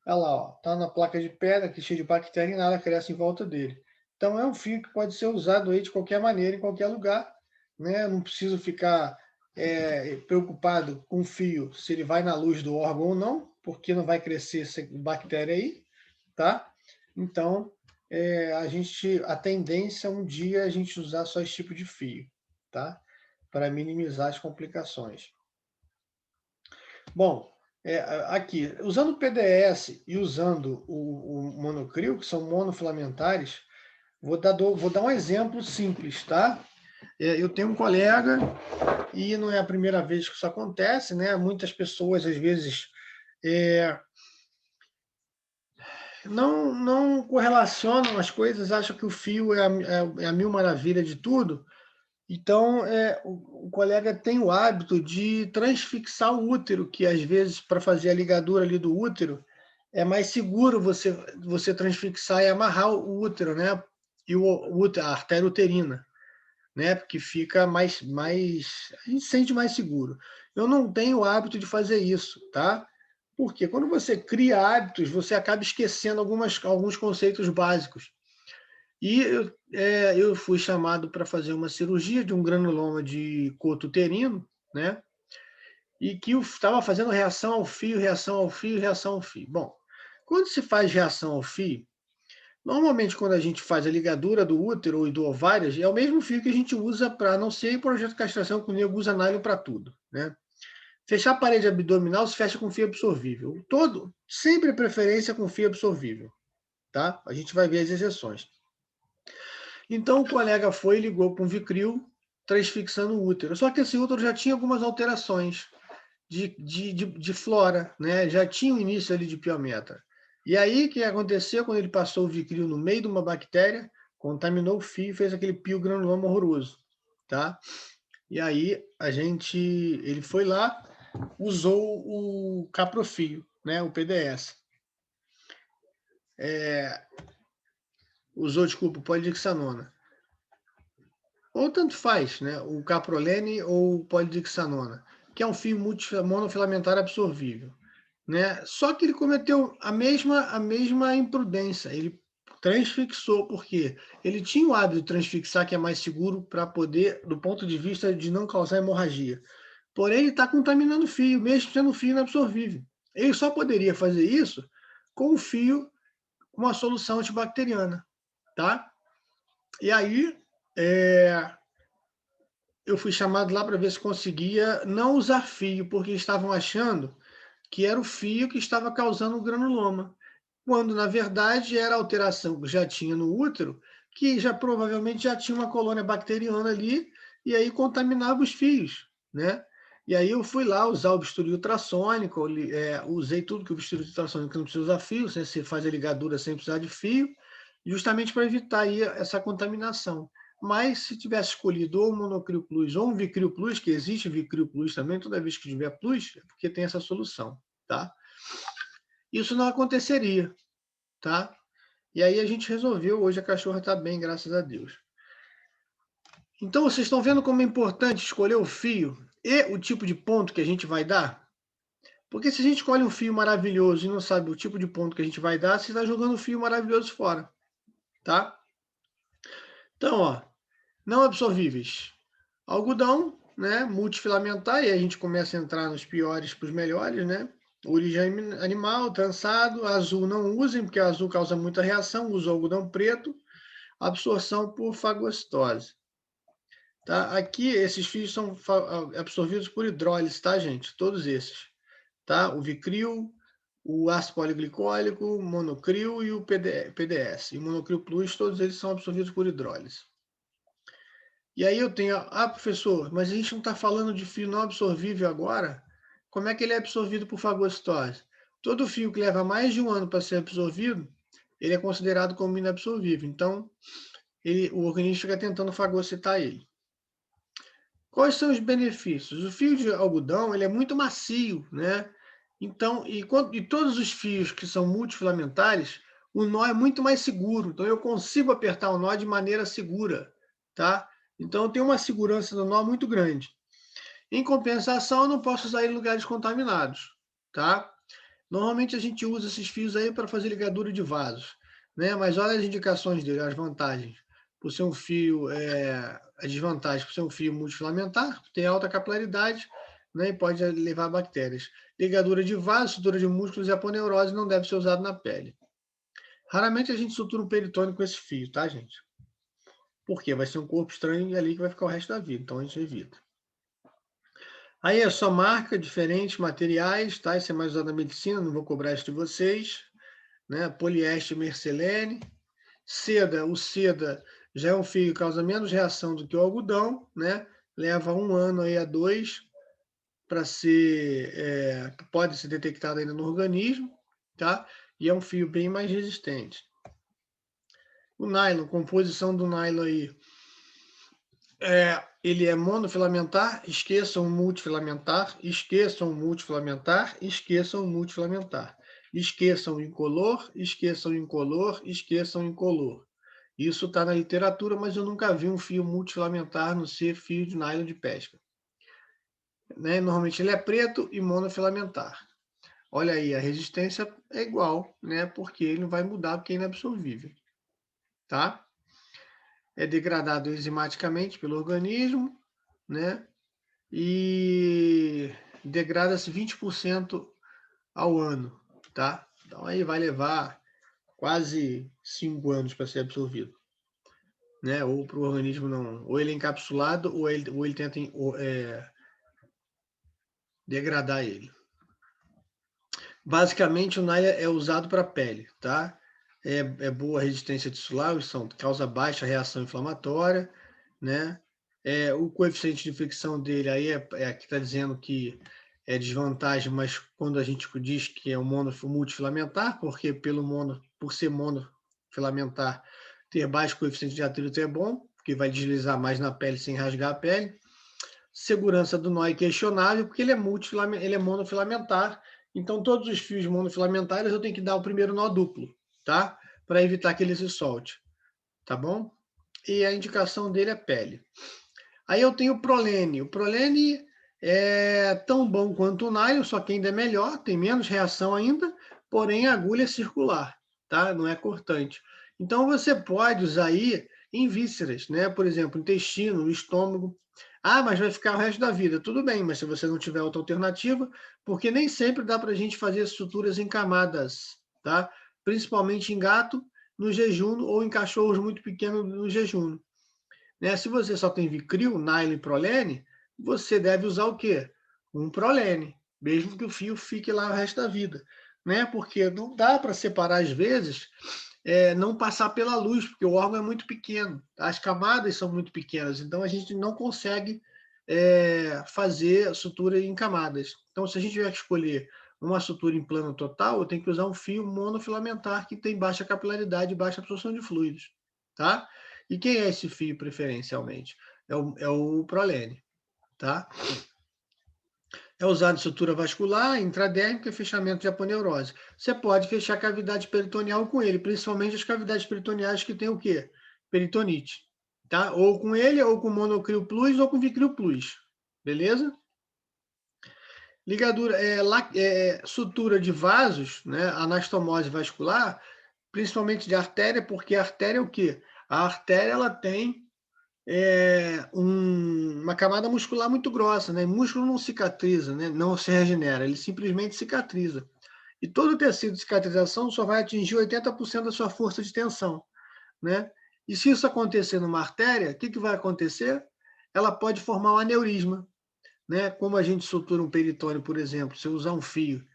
Olha lá, ó, tá na placa de pedra, que cheio de bactéria e nada cresce em volta dele. Então é um fio que pode ser usado aí de qualquer maneira, em qualquer lugar, né? Não preciso ficar preocupado com o fio, se ele vai na luz do órgão ou não, porque não vai crescer essa bactéria aí, tá? Então, a tendência é um dia a gente usar só esse tipo de fio, tá? Para minimizar as complicações. Bom, aqui, usando o PDS e usando o monocrio, que são monofilamentares, vou dar um exemplo simples, tá? Eu tenho um colega, e não é a primeira vez que isso acontece, né? Muitas pessoas, às vezes, não correlacionam as coisas, acham que o fio é a mil maravilha de tudo. Então, o colega tem o hábito de transfixar o útero, que às vezes, para fazer a ligadura ali do útero, é mais seguro você transfixar e amarrar o útero, né? E a artéria uterina, né? Porque fica mais. A gente se sente mais seguro. Eu não tenho o hábito de fazer isso, tá? Porque quando você cria hábitos, você acaba esquecendo alguns conceitos básicos. E eu fui chamado para fazer uma cirurgia de um granuloma de coto uterino, né? E que estava fazendo reação ao fio, reação ao fio, reação ao fio. Bom, quando se faz reação ao fio, normalmente quando a gente faz a ligadura do útero e do ovário, é o mesmo fio que a gente usa para, não ser em projeto de castração, que o nego usa nylon para tudo, né? Fechar a parede abdominal se fecha com fio absorvível. Sempre preferência com fio absorvível, tá? A gente vai ver as exceções. Então o colega foi e ligou para um Vicrio, transfixando o útero. Só que esse útero já tinha algumas alterações de flora, né? Já tinha o início ali de piometra. E aí o que aconteceu quando ele passou o Vicrio no meio de uma bactéria, contaminou o fio e fez aquele piogranuloma horroroso, tá? E aí ele foi lá, usou o caprofio, né? O PDS. Desculpa, o polidixanona. Ou tanto faz, né? O caprolene ou o polidixanona, que é um fio monofilamentar absorvível, né? Só que ele cometeu a mesma imprudência. Ele transfixou, porque ele tinha o hábito de transfixar, que é mais seguro para poder, do ponto de vista de não causar hemorragia. Porém, ele está contaminando o fio, mesmo sendo um fio inabsorvível. Ele só poderia fazer isso com o fio com uma solução antibacteriana, tá? E aí, eu fui chamado lá para ver se conseguia não usar fio, porque estavam achando que era o fio que estava causando o granuloma, quando, na verdade, era a alteração que já tinha no útero, que já provavelmente já tinha uma colônia bacteriana ali, e aí contaminava os fios, né? E aí eu fui lá usar o bisturi ultrassônico, usei tudo que o bisturi ultrassônico não precisa usar fio, você faz a ligadura sem precisar de fio, justamente para evitar aí essa contaminação. Mas se tivesse escolhido ou um Monocrio Plus ou um Vicrio Plus, que existe Vicrio Plus também, toda vez que tiver Plus, é porque tem essa solução, tá? Isso não aconteceria, tá? E aí a gente resolveu, hoje a cachorra está bem, graças a Deus. Então, vocês estão vendo como é importante escolher o fio e o tipo de ponto que a gente vai dar? Porque se a gente escolhe um fio maravilhoso e não sabe o tipo de ponto que a gente vai dar, você está jogando o fio maravilhoso fora, tá? Então, ó, não absorvíveis. Algodão, né, multifilamentar, e aí a gente começa a entrar nos piores para os melhores, né? Origem animal, trançado, azul não usem, porque azul causa muita reação, usa algodão preto, absorção por fagocitose. Tá? Aqui, esses fios são absorvidos por hidrólise, tá, gente? Todos esses. Tá? O Vicryl, o ácido poliglicólico, o Monocrio e o PDS. E o Monocrio Plus, todos eles são absorvidos por hidrólise. E aí eu tenho, professor, mas a gente não está falando de fio não absorvível agora? Como é que ele é absorvido por fagocitose? Todo fio que leva mais de um ano para ser absorvido, ele é considerado como inabsorvível. Então, o organismo fica tentando fagocitar ele. Quais são os benefícios? O fio de algodão ele é muito macio, né? Então, e todos os fios que são multifilamentares, o nó é muito mais seguro. Então, eu consigo apertar o nó de maneira segura, tá? Então, eu tenho uma segurança no nó muito grande. Em compensação, eu não posso usar em lugares contaminados, tá? Normalmente, a gente usa esses fios aí para fazer ligadura de vasos, né? Mas olha as indicações dele, as vantagens. Por ser um fio, a desvantagem por ser um fio multifilamentar, tem alta capilaridade, né? E pode levar bactérias. Ligadura de vasos, sutura de músculos e aponeurose não deve ser usado na pele. Raramente a gente sutura um peritônio com esse fio, tá, gente? Porque vai ser um corpo estranho ali que vai ficar o resto da vida, então a gente evita. Aí é só marca, diferentes materiais, tá? Isso é mais usado na medicina, não vou cobrar isso de vocês. Né? Poliéster, mercelene. Seda, o seda já é um fio que causa menos reação do que o algodão, né? Leva 1 ano aí a 2 para ser, pode ser detectado ainda no organismo, tá? E é um fio bem mais resistente. O nylon, composição do nylon aí, ele é monofilamentar, esqueçam o multifilamentar, esqueçam o multifilamentar, esqueçam o multifilamentar. Esqueçam o incolor, esqueçam o incolor, esqueçam o incolor. Isso está na literatura, mas eu nunca vi um fio multifilamentar no ser fio de nylon de pesca. Né? Normalmente ele é preto e monofilamentar. Olha aí, a resistência é igual, né? Porque ele não vai mudar porque é inabsorvível. Tá? É degradado enzimaticamente pelo organismo, né? E degrada-se 20% ao ano, tá? Então aí vai levar quase 5 anos para ser absorvido. Né? Ou para o organismo não, ou ele é encapsulado, ou ele tenta degradar ele. Basicamente, o nylon é usado para pele, tá? É boa resistência tissular, causa baixa reação inflamatória, né? O coeficiente de fricção dele aí aqui está dizendo que é desvantagem, mas quando a gente diz que é um multifilamentar, porque por ser monofilamentar, ter baixo coeficiente de atrito é bom, porque vai deslizar mais na pele sem rasgar a pele. Segurança do nó é questionável, porque ele é monofilamentar, então todos os fios monofilamentares eu tenho que dar o primeiro nó duplo, tá? Para evitar que ele se solte, tá bom? E a indicação dele é pele. Aí eu tenho o prolene. O prolene é tão bom quanto o nylon, só que ainda é melhor, tem menos reação ainda, porém a agulha é circular, tá? Não é cortante. Então você pode usar aí em vísceras, né? Por exemplo, intestino, estômago. Mas vai ficar o resto da vida. Tudo bem, mas se você não tiver outra alternativa, porque nem sempre dá para a gente fazer suturas em camadas, tá? Principalmente em gato, no jejum, ou em cachorros muito pequenos no jejum. Né? Se você só tem Vicryl, nylon e prolene, você deve usar o quê? Um prolene, mesmo que o fio fique lá o resto da vida. Né? Porque não dá para separar, às vezes, não passar pela luz, porque o órgão é muito pequeno, as camadas são muito pequenas, então a gente não consegue fazer sutura em camadas. Então, se a gente tiver que escolher uma sutura em plano total, eu tenho que usar um fio monofilamentar que tem baixa capilaridade e baixa absorção de fluidos, tá? E quem é esse fio preferencialmente? É o prolene, tá? É usado em sutura vascular, intradérmica e fechamento de aponeurose. Você pode fechar a cavidade peritoneal com ele, principalmente as cavidades peritoneais que tem o quê? Peritonite, tá? Ou com ele, ou com monocrio plus, ou com vicrio plus, beleza? Ligadura, sutura de vasos, né? Anastomose vascular, principalmente de artéria, porque a artéria é o quê? A artéria, ela tem uma camada muscular muito grossa, né? O músculo não cicatriza, né? Não se regenera, ele simplesmente cicatriza. E todo tecido de cicatrização só vai atingir 80% da sua força de tensão, né? E se isso acontecer numa artéria, o que vai acontecer? Ela pode formar um aneurisma, né? Como a gente sutura um peritônio, por exemplo, se eu usar um fio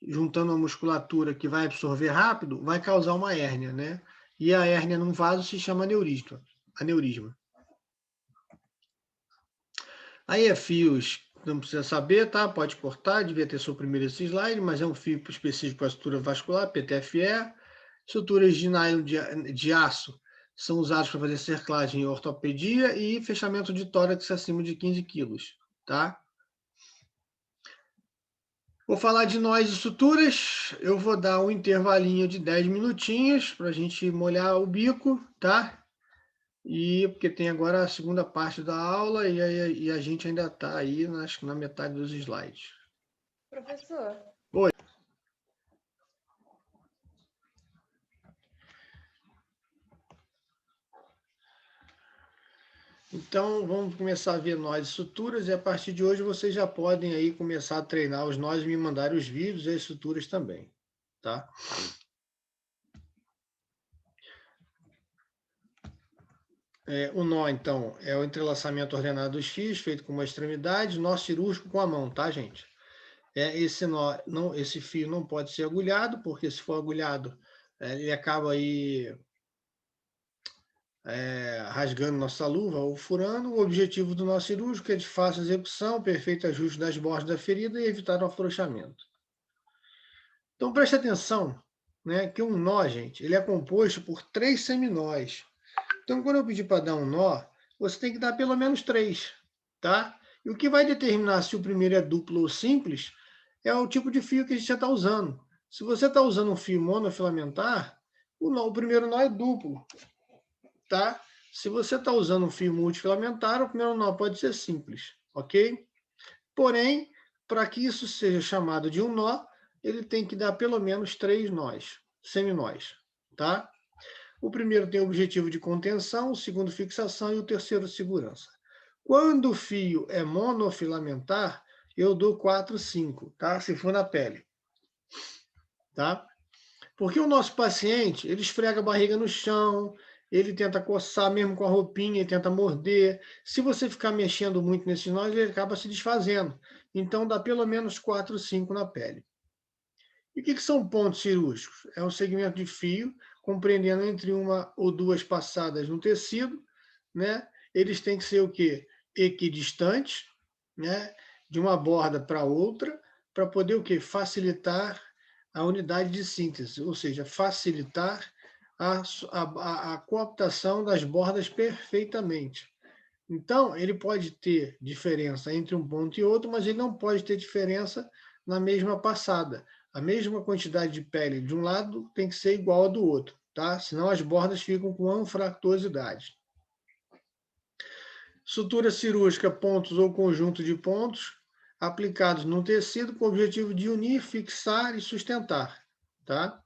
juntando uma musculatura que vai absorver rápido, vai causar uma hérnia, né? E a hérnia num vaso se chama aneurisma. Aí é fios, não precisa saber, tá? Pode cortar, devia ter suprimido esse slide, mas é um fio específico para sutura vascular, PTFE. Suturas de nylon de aço são usadas para fazer cerclagem em ortopedia e fechamento de tórax acima de 15 quilos, tá? Vou falar de nós e suturas, eu vou dar um intervalinho de 10 minutinhos para a gente molhar o bico, tá? E porque tem agora a segunda parte da aula e a gente ainda está aí, acho que na metade dos slides. Professor. Oi. Então, vamos começar a ver nós e suturas, e a partir de hoje vocês já podem aí começar a treinar os nós e me mandarem os vídeos e as suturas também, tá? O nó, então, é o entrelaçamento ordenado dos fios, feito com uma extremidade, nó cirúrgico com a mão, tá, gente? Esse fio não pode ser agulhado, porque se for agulhado, ele acaba aí rasgando nossa luva ou furando. O objetivo do nó cirúrgico é de fácil execução, perfeito ajuste das bordas da ferida e evitar o afrouxamento. Então, preste atenção, né, que um nó, gente, ele é composto por 3 seminós. Então, quando eu pedir para dar um nó, você tem que dar pelo menos 3, tá? E o que vai determinar se o primeiro é duplo ou simples é o tipo de fio que a gente já está usando. Se você está usando um fio monofilamentar, o primeiro nó é duplo, tá? Se você está usando um fio multifilamentar, o primeiro nó pode ser simples, ok? Porém, para que isso seja chamado de um nó, ele tem que dar pelo menos 3 nós, seminós, tá? O primeiro tem o objetivo de contenção, o segundo fixação e o terceiro segurança. Quando o fio é monofilamentar, eu dou 4, 5, tá? Se for na pele, tá? Porque o nosso paciente, ele esfrega a barriga no chão, ele tenta coçar mesmo com a roupinha, ele tenta morder. Se você ficar mexendo muito nesses nós, ele acaba se desfazendo. Então, dá pelo menos 4, 5 na pele. E o que são pontos cirúrgicos? É um segmento de fio compreendendo entre uma ou duas passadas no tecido, né? Eles têm que ser o quê? Equidistantes, né? De uma borda para outra, para poder o quê? Facilitar a unidade de síntese, ou seja, facilitar a cooptação das bordas perfeitamente. Então, ele pode ter diferença entre um ponto e outro, mas ele não pode ter diferença na mesma passada. A mesma quantidade de pele de um lado tem que ser igual a do outro, tá? Senão as bordas ficam com anfractuosidade. Sutura cirúrgica, pontos ou conjunto de pontos aplicados no tecido com o objetivo de unir, fixar e sustentar, tá?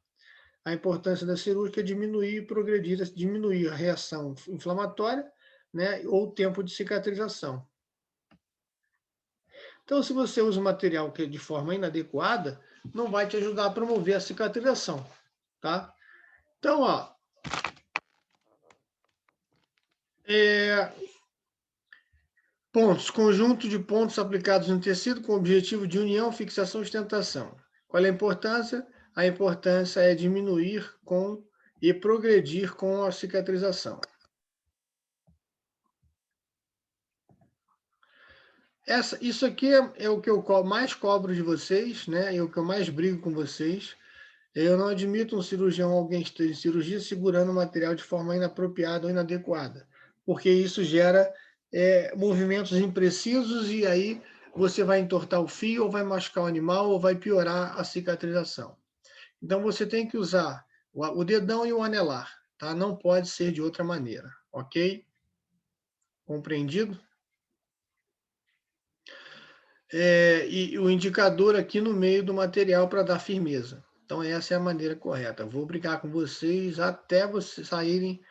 A importância da cirúrgica é diminuir e progredir, diminuir a reação inflamatória, né, ou o tempo de cicatrização. Então, se você usa um material que é de forma inadequada, não vai te ajudar a promover a cicatrização, tá? Então, ó, pontos, conjunto de pontos aplicados no tecido com o objetivo de união, fixação e sustentação. Qual é a importância? A importância é diminuir e progredir com a cicatrização. Isso aqui é o que eu mais cobro de vocês, né? É o que eu mais brigo com vocês. Eu não admito um cirurgião, alguém que esteja em cirurgia, segurando o material de forma inapropriada ou inadequada, porque isso gera movimentos imprecisos e aí você vai entortar o fio, ou vai machucar o animal, ou vai piorar a cicatrização. Então, você tem que usar o dedão e o anelar, tá? Não pode ser de outra maneira, ok? Compreendido? E o indicador aqui no meio do material para dar firmeza. Então, essa é a maneira correta. Vou brincar com vocês até vocês saírem,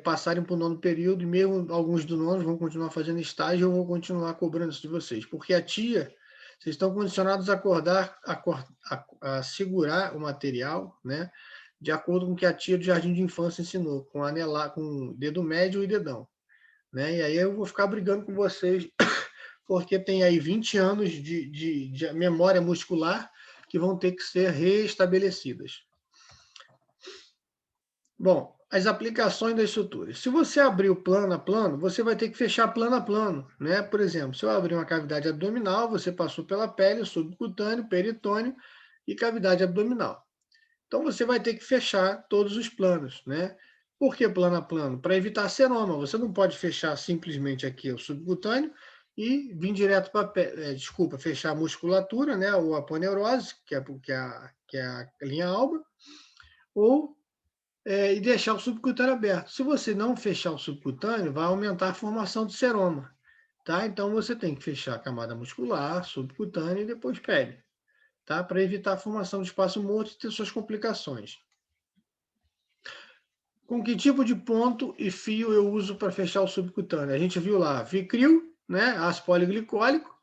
passarem para o 9º período, e mesmo alguns do 9º vão continuar fazendo estágio, eu vou continuar cobrando isso de vocês. Porque a tia, vocês estão condicionados a segurar o material, né? De acordo com o que a tia do Jardim de Infância ensinou, com anelar, com dedo médio e dedão. Né? E aí eu vou ficar brigando com vocês, porque tem aí 20 anos de memória muscular que vão ter que ser reestabelecidas. Bom, as aplicações das suturas. Se você abrir o plano a plano, você vai ter que fechar plano a plano. Né? Por exemplo, se eu abrir uma cavidade abdominal, você passou pela pele, subcutâneo, peritônio e cavidade abdominal. Então, você vai ter que fechar todos os planos, né? Por que plano a plano? Para evitar seroma. Você não pode fechar simplesmente aqui o subcutâneo e vir direto para fechar a musculatura, né? Ou a aponeurose, que é a linha alba, ou e deixar o subcutâneo aberto. Se você não fechar o subcutâneo, vai aumentar a formação de seroma, tá? Então, você tem que fechar a camada muscular, subcutânea e depois pele. Tá? Para evitar a formação de espaço morto e ter suas complicações. Com que tipo de ponto e fio eu uso para fechar o subcutâneo? A gente viu lá, Vicril, né? Ácido poliglicólico.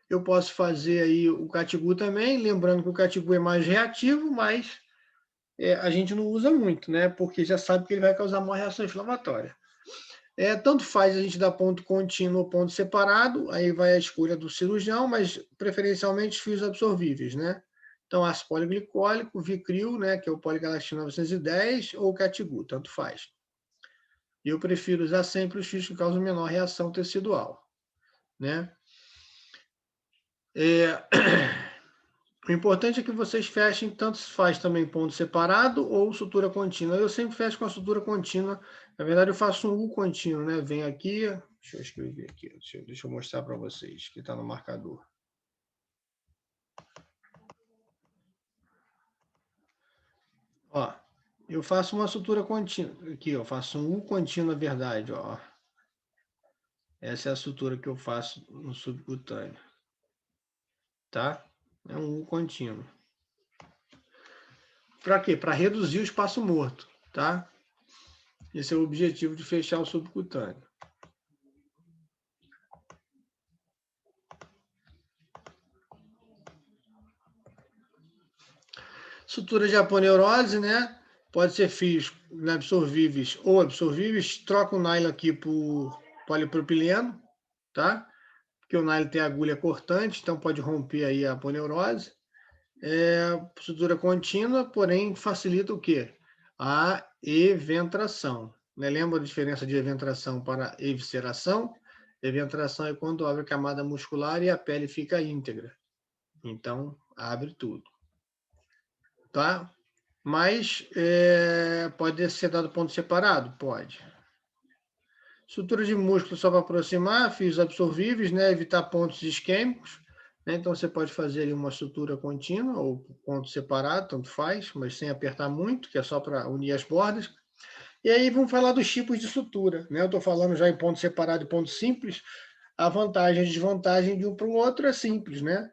Eu posso fazer aí o Catigu também, lembrando que o Catigu é mais reativo, mas a gente não usa muito, né? Porque já sabe que ele vai causar uma reação inflamatória. Tanto faz a gente dar ponto contínuo ou ponto separado, aí vai a escolha do cirurgião, mas preferencialmente fios absorvíveis, né? Então, ácido poliglicólico, Vicril, né, que é o poligalastina 910, ou Catigu, tanto faz. E eu prefiro usar sempre os fios que causam menor reação tecidual, né? O importante é que vocês fechem, tanto se faz também ponto separado ou sutura contínua. Eu sempre fecho com a sutura contínua. Na verdade, eu faço um U contínuo, né? Venho aqui, deixa eu escrever aqui, deixa eu mostrar para vocês, que está no marcador. Ó, eu faço uma sutura contínua, aqui, eu faço um U contínuo, na verdade, ó. Essa é a sutura que eu faço no subcutâneo, tá? É um U contínuo. Para quê? Para reduzir o espaço morto, tá? Esse é o objetivo de fechar o subcutâneo. Sutura de aponeurose, né? Pode ser fios absorvíveis ou absorvíveis. Troca o nylon aqui por polipropileno, tá? Porque o nylon tem agulha cortante, então pode romper aí a aponeurose. Sutura contínua, porém facilita o quê? A eventração. Né? Lembra a diferença de eventração para evisceração? Eventração é quando abre a camada muscular e a pele fica íntegra. Então, abre tudo. Tá? Mas pode ser dado ponto separado? Pode. Sutura de músculo só para aproximar, fios absorvíveis, né? Evitar pontos isquêmicos. Né? Então, você pode fazer ali uma sutura contínua ou ponto separado, tanto faz, mas sem apertar muito, que é só para unir as bordas. E aí vamos falar dos tipos de sutura. Né? Eu estou falando já em ponto separado e ponto simples. A vantagem e a desvantagem de um para o outro é simples, né?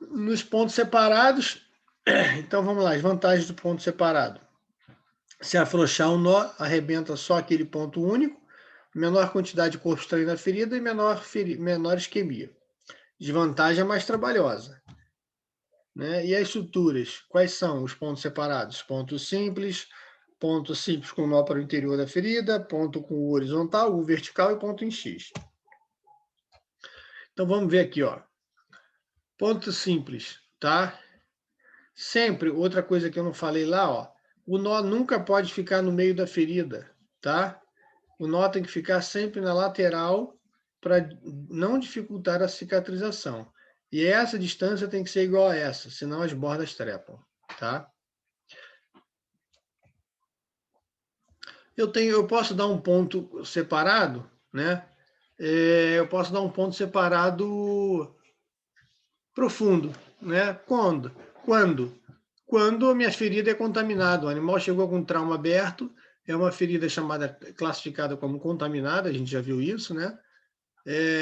Nos pontos separados, então vamos lá, as vantagens do ponto separado. Se afrouxar um nó, arrebenta só aquele ponto único, menor quantidade de corpo estranho na ferida e menor isquemia. Desvantagem é mais trabalhosa. Né? E as suturas? Quais são os pontos separados? Ponto simples com nó para o interior da ferida, ponto com o horizontal, o vertical e ponto em X. Então vamos ver aqui, ó. Ponto simples, tá? Sempre, outra coisa que eu não falei lá, ó, o nó nunca pode ficar no meio da ferida, tá? O nó tem que ficar sempre na lateral para não dificultar a cicatrização. E essa distância tem que ser igual a essa, senão as bordas trepam, tá? Eu posso dar um ponto separado, né? Eu posso dar um ponto separado profundo, né? Quando? Quando a minha ferida é contaminada. O animal chegou com trauma aberto, é uma ferida classificada como contaminada, a gente já viu isso, né?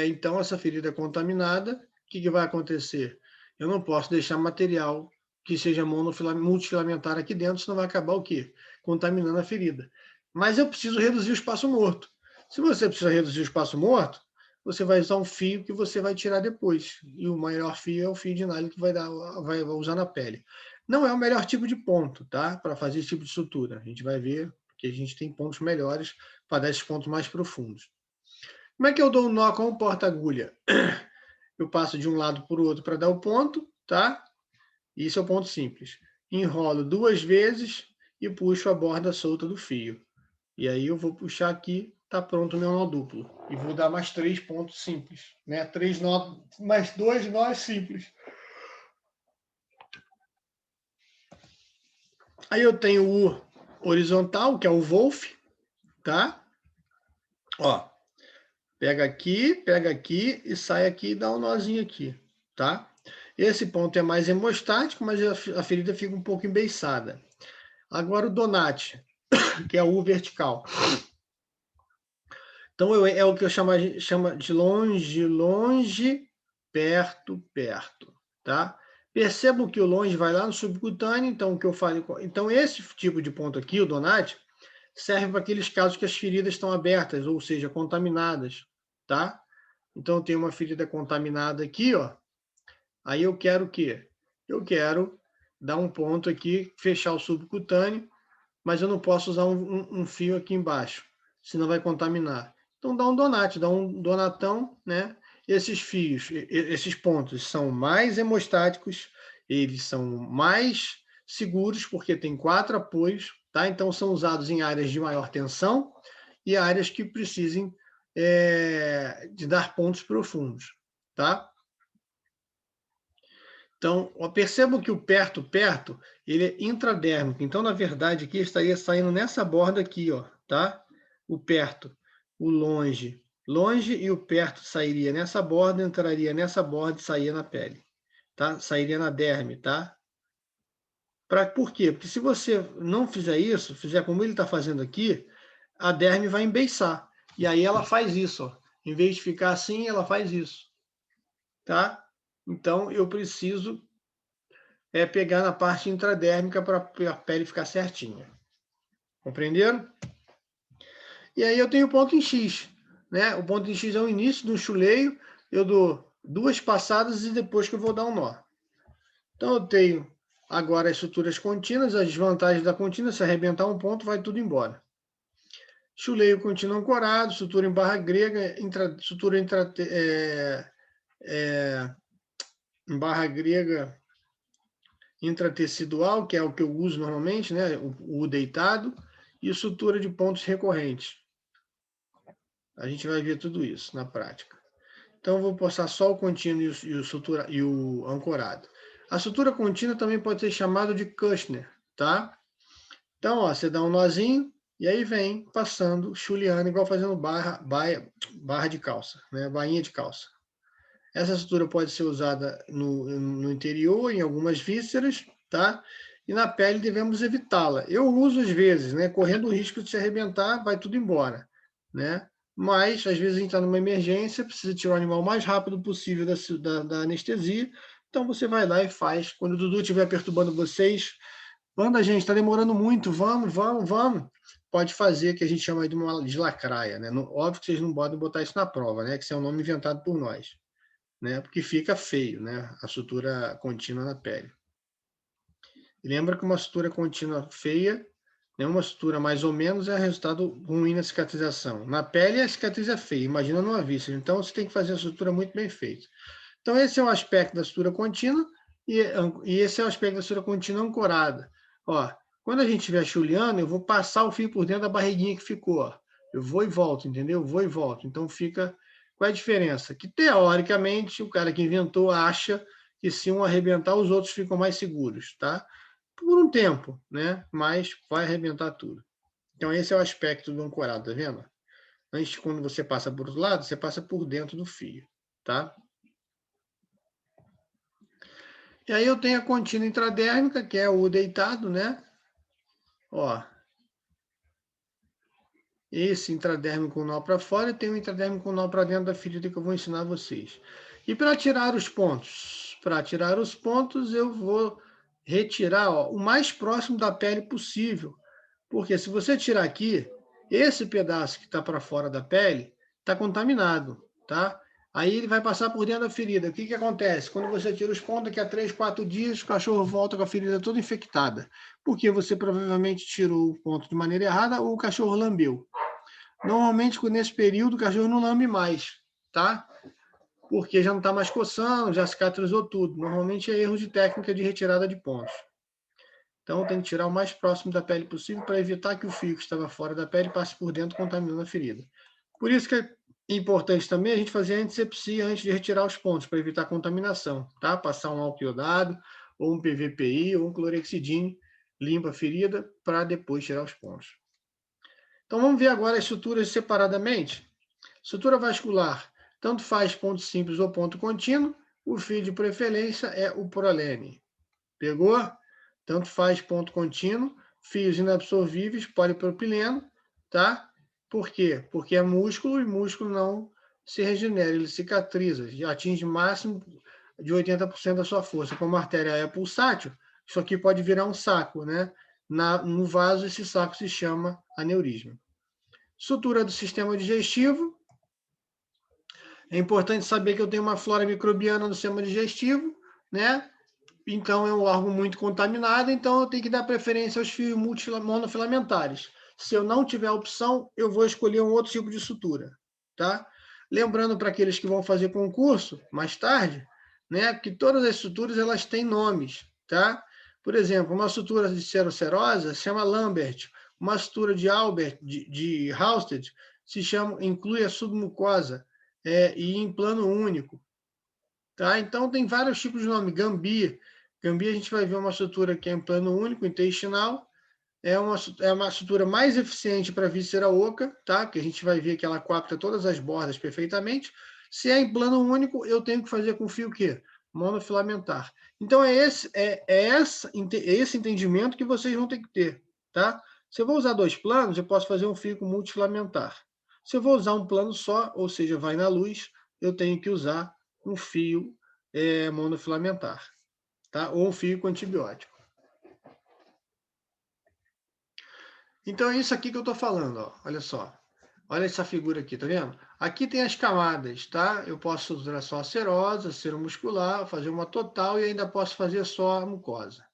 Então, essa ferida é contaminada, o que vai acontecer? Eu não posso deixar material que seja multifilamentar aqui dentro, senão vai acabar o quê? Contaminando a ferida. Mas eu preciso reduzir o espaço morto. Se você precisa reduzir o espaço morto, você vai usar um fio que você vai tirar depois. E o maior fio é o fio de nylon que vai usar na pele. Não é o melhor tipo de ponto, tá? Para fazer esse tipo de sutura. A gente vai ver que a gente tem pontos melhores para dar esses pontos mais profundos. Como é que eu dou um nó com o porta-agulha? Eu passo de um lado para o outro para dar o ponto, tá? Isso é o ponto simples. Enrolo 2 vezes e puxo a borda solta do fio. E aí eu vou puxar aqui, tá pronto o meu nó duplo. E vou dar mais 3 pontos simples, né? 3 nós, mais 2 nós simples. Aí eu tenho o horizontal, que é o Wolf, tá? Ó, pega aqui e sai aqui e dá um nozinho aqui, tá? Esse ponto é mais hemostático, mas a ferida fica um pouco embeiçada. Agora o Donati, que é o U vertical. Então é o que eu chamo de longe, perto, tá? Percebam que o longe vai lá no subcutâneo, então o que eu falei, então esse tipo de ponto aqui, o Donati, serve para aqueles casos que as feridas estão abertas, ou seja, contaminadas, tá? Então tem uma ferida contaminada aqui, ó. Aí eu quero o quê? Eu quero dar um ponto aqui, fechar o subcutâneo, mas eu não posso usar um fio aqui embaixo, senão vai contaminar. Então dá um donate, dá um donatão, né? Esses fios, esses pontos são mais hemostáticos, eles são mais seguros, porque tem 4 apoios, tá? Então são usados em áreas de maior tensão e áreas que precisem de dar pontos profundos, tá? Então, percebam que o perto, ele é intradérmico. Então, na verdade, aqui estaria saindo nessa borda aqui, ó, tá? O perto, o longe. Longe e o perto sairia nessa borda, entraria nessa borda e sairia na pele, tá? Sairia na derme, tá? Por quê? Porque se você não fizer isso, fizer como ele está fazendo aqui, a derme vai embeiçar. E aí ela faz isso, ó. Em vez de ficar assim, ela faz isso, tá? Então, eu preciso pegar na parte intradérmica para a pele ficar certinha. Compreenderam? E aí eu tenho o ponto em X, né? O ponto em X é o início do chuleio, eu dou 2 passadas e depois que eu vou dar um nó. Então eu tenho agora as suturas contínuas, as desvantagens da contínua, se arrebentar um ponto, vai tudo embora. Chuleio contínuo ancorado, sutura em barra grega, sutura em barra grega intratecidual, que é o que eu uso normalmente, né? O deitado, e sutura de pontos recorrentes. A gente vai ver tudo isso na prática. Então, eu vou postar só o contínuo e o ancorado. A sutura contínua também pode ser chamada de Kushner, tá? Então, ó, você dá um nozinho e aí vem passando, chuleando, igual fazendo barra de calça, né? Bainha de calça. Essa sutura pode ser usada no interior, em algumas vísceras, tá? E na pele devemos evitá-la. Eu uso às vezes, né? Correndo o risco de se arrebentar, vai tudo embora, né? Mas, às vezes, a gente está numa emergência, precisa tirar o animal o mais rápido possível da anestesia, então você vai lá e faz. Quando o Dudu estiver perturbando vocês, manda, gente, está demorando muito, vamos. Pode fazer, que a gente chama de uma deslacraia, né? Óbvio que vocês não podem botar isso na prova, né? Que isso é um nome inventado por nós, né? Porque fica feio, né? A sutura contínua na pele. E lembra que uma sutura contínua feia, né? Uma sutura mais ou menos, é resultado ruim na cicatrização. Na pele, a cicatriz é feia, imagina numa víscera. Então, você tem que fazer a sutura muito bem feita. Então, esse é o aspecto da sutura contínua e esse é o aspecto da sutura contínua ancorada. Ó, quando a gente estiver chuleando, eu vou passar o fio por dentro da barriguinha que ficou, ó. Eu vou e volto, entendeu? Vou e volto. Então, fica... Qual é a diferença? Que, teoricamente, o cara que inventou acha que se um arrebentar, os outros ficam mais seguros, tá? Por um tempo, né? Mas vai arrebentar tudo. Então, esse é o aspecto do ancorado, tá vendo? Antes, quando você passa por outro lado, você passa por dentro do fio, tá? E aí eu tenho a contínua intradérmica, que é o deitado, né? Ó, esse intradérmico com nó para fora e tem o intradérmico com nó para dentro da ferida que eu vou ensinar vocês. E para tirar os pontos? Para tirar os pontos, eu vou retirar, ó, o mais próximo da pele possível. Porque se você tirar aqui, esse pedaço que está para fora da pele está contaminado, tá? Aí ele vai passar por dentro da ferida. O que acontece? Quando você tira os pontos, daqui a 3, 4 dias, o cachorro volta com a ferida toda infectada. Porque você provavelmente tirou o ponto de maneira errada ou o cachorro lambeu. Normalmente, nesse período, o cachorro não lambe mais, tá? Porque já não está mais coçando, já cicatrizou tudo. Normalmente é erro de técnica de retirada de pontos. Então, tem que tirar o mais próximo da pele possível para evitar que o fio que estava fora da pele passe por dentro, contaminando a ferida. Por isso que é importante também a gente fazer a antisepsia antes de retirar os pontos, para evitar contaminação, tá? Passar um álcool iodado, ou um PVPI, ou um clorexidine, limpa a ferida, para depois tirar os pontos. Então, vamos ver agora as suturas separadamente. Sutura vascular, tanto faz ponto simples ou ponto contínuo, o fio de preferência é o prolene. Pegou? Tanto faz ponto contínuo, fios inabsorvíveis, polipropileno, tá? Por quê? Porque é músculo e músculo não se regenera, ele cicatriza, e atinge máximo de 80% da sua força. Como a artéria é pulsátil, isso aqui pode virar um saco, né? No vaso, esse saco se chama aneurisma. Sutura do sistema digestivo. É importante saber que eu tenho uma flora microbiana no sistema digestivo, né? Então, é um órgão muito contaminado, então eu tenho que dar preferência aos fios monofilamentares. Se eu não tiver opção, eu vou escolher um outro tipo de sutura, tá? Lembrando para aqueles que vão fazer concurso mais tarde, né, que todas as suturas elas têm nomes, tá? Por exemplo, uma sutura de serocerosa se chama Lambert, uma sutura de Albert, de Halsted, inclui a submucosa, e em plano único. Tá? Então, tem vários tipos de nome. Gambi. Gambi, a gente vai ver uma sutura que é em plano único, intestinal. É uma sutura mais eficiente para a víscera oca, tá? Que a gente vai ver que ela capta todas as bordas perfeitamente. Se é em plano único, eu tenho que fazer com fio o quê? Monofilamentar. Então, é esse entendimento que vocês vão ter que ter, tá? Se eu vou usar 2 planos, eu posso fazer um fio com multifilamentar. Se eu vou usar um plano só, ou seja, vai na luz, eu tenho que usar um fio monofilamentar, tá? Ou um fio com antibiótico. Então, é isso aqui que eu estou falando, ó. Olha só. Olha essa figura aqui, tá vendo? Aqui tem as camadas, tá? Eu posso suturar só a serosa, seromuscular, fazer uma total e ainda posso fazer só a mucosa.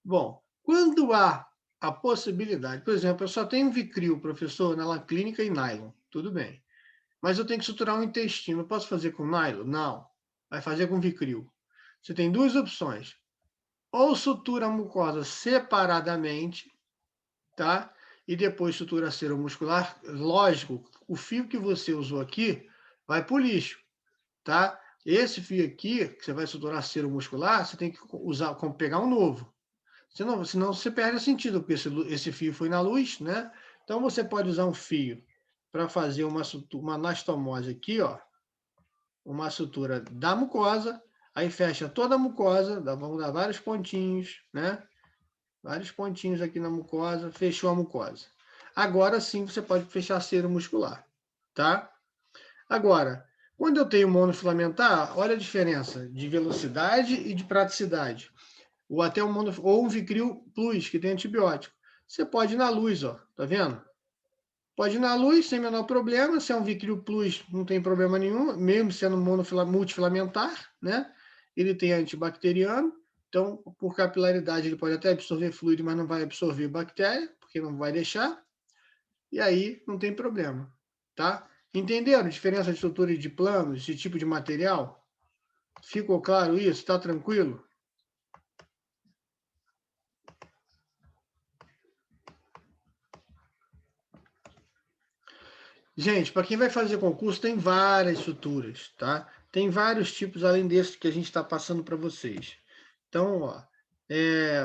Bom, quando há a possibilidade, por exemplo, eu só tenho Vicryl, professor, na clínica e nylon, tudo bem. Mas eu tenho que suturar um intestino, eu posso fazer com nylon? Não. Vai fazer com Vicryl. Você tem duas opções. Ou sutura a mucosa separadamente, tá? E depois sutura seromuscular. Lógico, o fio que você usou aqui vai para o lixo, tá? Esse fio aqui, que você vai suturar seromuscular, você tem que pegar um novo. Senão você perde o sentido, porque esse fio foi na luz, né? Então você pode usar um fio para fazer uma anastomose aqui, ó. Uma sutura da mucosa, aí fecha toda a mucosa, vamos dar vários pontinhos, né? Vários pontinhos aqui na mucosa, fechou a mucosa. Agora sim você pode fechar a cera muscular, tá? Agora, quando eu tenho monofilamentar, olha a diferença de velocidade e de praticidade. Ou até um Vicryl Plus, que tem antibiótico. Você pode ir na luz, ó, tá vendo? Pode ir na luz sem menor problema. Se é um Vicryl Plus, não tem problema nenhum, mesmo sendo multifilamentar, né? Ele tem antibacteriano. Então, por capilaridade, ele pode até absorver fluido, mas não vai absorver bactéria, porque não vai deixar. E aí, não tem problema, tá? Entenderam a diferença de estrutura e de planos, de tipo de material? Ficou claro isso? Está tranquilo? Gente, para quem vai fazer concurso, tem várias suturas, tá? Tem vários tipos além desse que a gente está passando para vocês. Então, ó,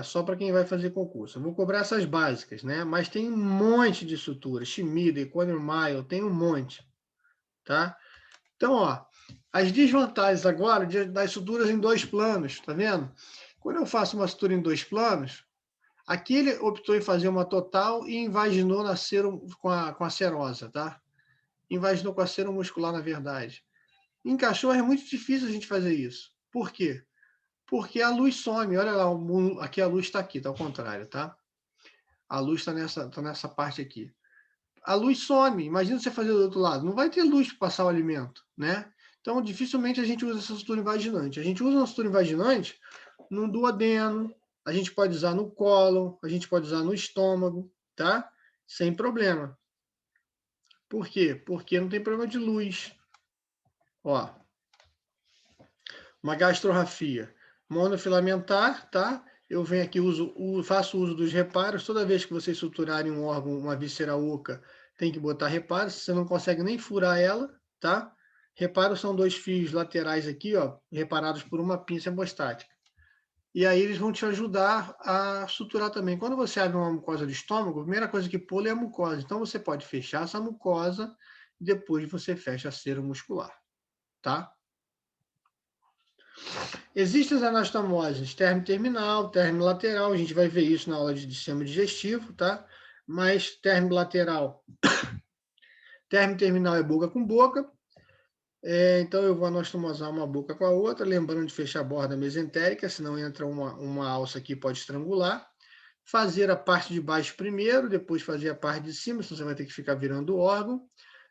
só para quem vai fazer concurso. Eu vou cobrar essas básicas, né? Mas tem um monte de suturas. Schmidt, Economile, tem um monte, tá? Então, ó, as desvantagens agora das suturas em 2 planos, tá vendo? Quando eu faço uma sutura em 2 planos, aqui ele optou em fazer uma total e invaginou com a serosa, tá? Invaginou com a cera muscular, na verdade. Em cachorro é muito difícil a gente fazer isso. Por quê? Porque a luz some. Olha lá, aqui a luz está aqui, está ao contrário, tá? A luz está nessa parte aqui. A luz some. Imagina você fazer do outro lado. Não vai ter luz para passar o alimento, né? Então, dificilmente a gente usa essa sutura invaginante. A gente usa uma sutura invaginante no duodeno, a gente pode usar no cólon, a gente pode usar no estômago, tá? Sem problema. Por quê? Porque não tem problema de luz. Ó, uma gastrorrafia monofilamentar, tá? Eu venho aqui, faço uso dos reparos. Toda vez que vocês suturarem um órgão, uma víscera oca, tem que botar reparos. Você não consegue nem furar ela, tá? Reparos são 2 fios laterais aqui, ó, reparados por uma pinça hemostática. E aí eles vão te ajudar a suturar também. Quando você abre uma mucosa do estômago, a primeira coisa que pula é a mucosa. Então você pode fechar essa mucosa e depois você fecha a cera muscular, tá? Existem as anastomoses termo terminal, termo lateral, a gente vai ver isso na aula de sistema digestivo, tá? Mas termo lateral, termo terminal é boca com boca, então eu vou anastomosar uma boca com a outra, lembrando de fechar a borda mesentérica, senão entra uma alça aqui pode estrangular. Fazer a parte de baixo primeiro, depois fazer a parte de cima, senão você vai ter que ficar virando o órgão.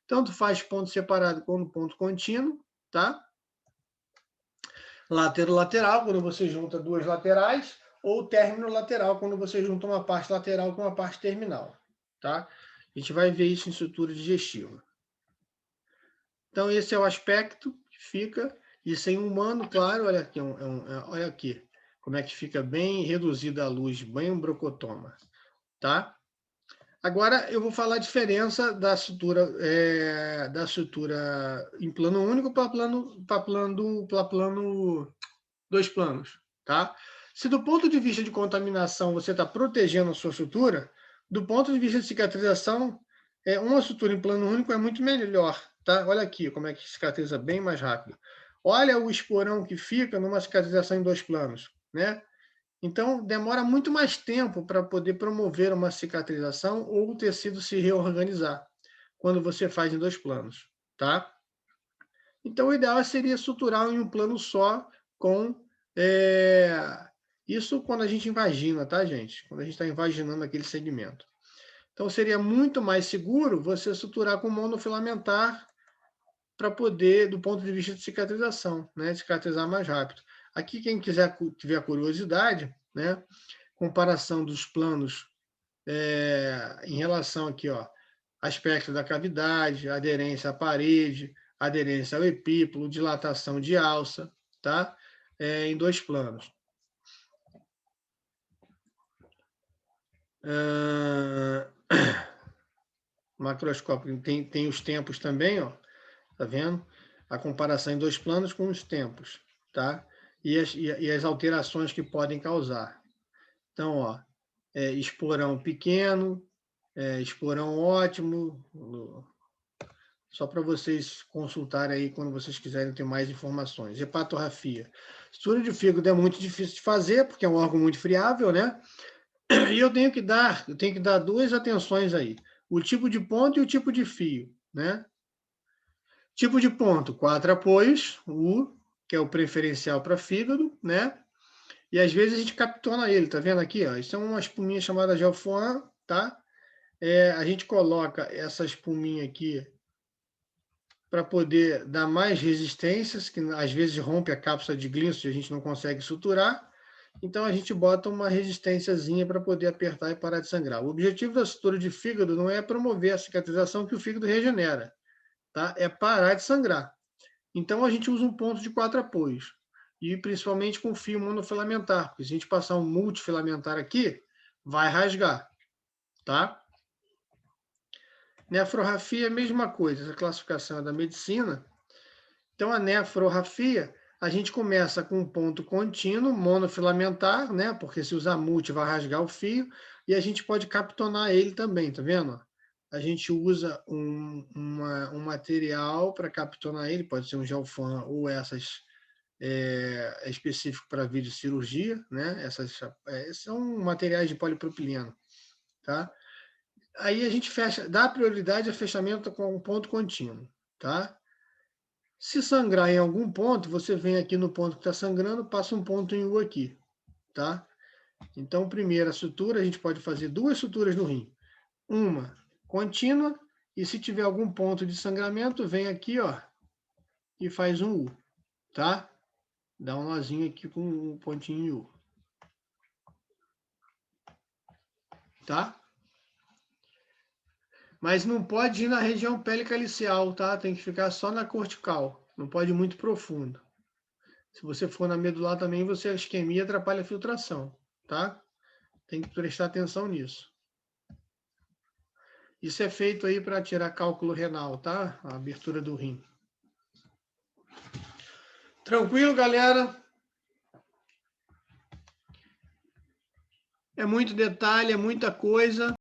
Tanto faz ponto separado como ponto contínuo, tá? Lateral, quando você junta 2 laterais, ou término lateral, quando você junta uma parte lateral com uma parte terminal, tá? A gente vai ver isso em estrutura digestiva. Então, esse é o aspecto que fica, e sem humano, claro, olha aqui, olha aqui, como é que fica bem reduzida a luz, bem um brocotoma, tá? Agora eu vou falar a diferença da sutura em plano único para plano 2 planos, tá? Se do ponto de vista de contaminação você está protegendo a sua sutura, do ponto de vista de cicatrização, uma sutura em plano único é muito melhor, tá? Olha aqui como é que cicatriza bem mais rápido. Olha o esporão que fica numa cicatrização em 2 planos, né? Então, demora muito mais tempo para poder promover uma cicatrização ou o tecido se reorganizar quando você faz em 2 planos, tá? Então, o ideal seria suturar em um plano só com... isso quando a gente invagina, tá, gente? Quando a gente está invaginando aquele segmento. Então, seria muito mais seguro você suturar com monofilamentar para poder, do ponto de vista de cicatrização, né? Cicatrizar mais rápido. Aqui, quem tiver curiosidade, né? Comparação dos planos em relação aqui, ó, aspecto da cavidade, aderência à parede, aderência ao epípolo, dilatação de alça, tá? Em 2 planos. Macroscópio tem os tempos também, ó, tá vendo? A comparação em 2 planos com os tempos, tá? E as alterações que podem causar. Então, ó, esporão pequeno, esporão ótimo, só para vocês consultarem aí quando vocês quiserem ter mais informações. Hepatorrafia. Estudo de fígado é muito difícil de fazer, porque é um órgão muito friável, né? E eu tenho que dar 2 atenções aí. O tipo de ponto e o tipo de fio, né? Tipo de ponto, 4 apoios, que é o preferencial para fígado, né? E às vezes a gente captona ele, tá vendo aqui? Ó? Isso é uma espuminha chamada Gelfoin, tá? A gente coloca essa espuminha aqui para poder dar mais resistências, que às vezes rompe a cápsula de Glinson e a gente não consegue suturar. Então a gente bota uma resistênciazinha para poder apertar e parar de sangrar. O objetivo da sutura de fígado não é promover a cicatrização que o fígado regenera, tá? É parar de sangrar. Então a gente usa um ponto de 4 apoios. E principalmente com fio monofilamentar, porque se a gente passar um multifilamentar aqui, vai rasgar, tá? Nefrorrafia é a mesma coisa, essa classificação é da medicina. Então, a nefrorrafia, a gente começa com um ponto contínuo, monofilamentar, né? Porque se usar multi vai rasgar o fio, e a gente pode captonar ele também, tá vendo? A gente usa um material para captonar ele, pode ser um gelfan ou essas específico para videocirurgia, né? Essas são materiais de polipropileno, tá? Aí a gente fecha, dá prioridade a fechamento com um ponto contínuo, tá? Se sangrar em algum ponto, você vem aqui no ponto que está sangrando, passa um ponto em U aqui, tá? Então, primeira sutura, a gente pode fazer 2 suturas no rim. Uma contínua, e se tiver algum ponto de sangramento, vem aqui, ó, e faz um U, tá? Dá um nozinho aqui com um pontinho em U. Tá? Mas não pode ir na região pelicalicial, tá? Tem que ficar só na cortical. Não pode ir muito profundo. Se você for na medular também, a isquemia atrapalha a filtração, tá? Tem que prestar atenção nisso. Isso é feito aí para tirar cálculo renal, tá? A abertura do rim. Tranquilo, galera? É muito detalhe, é muita coisa.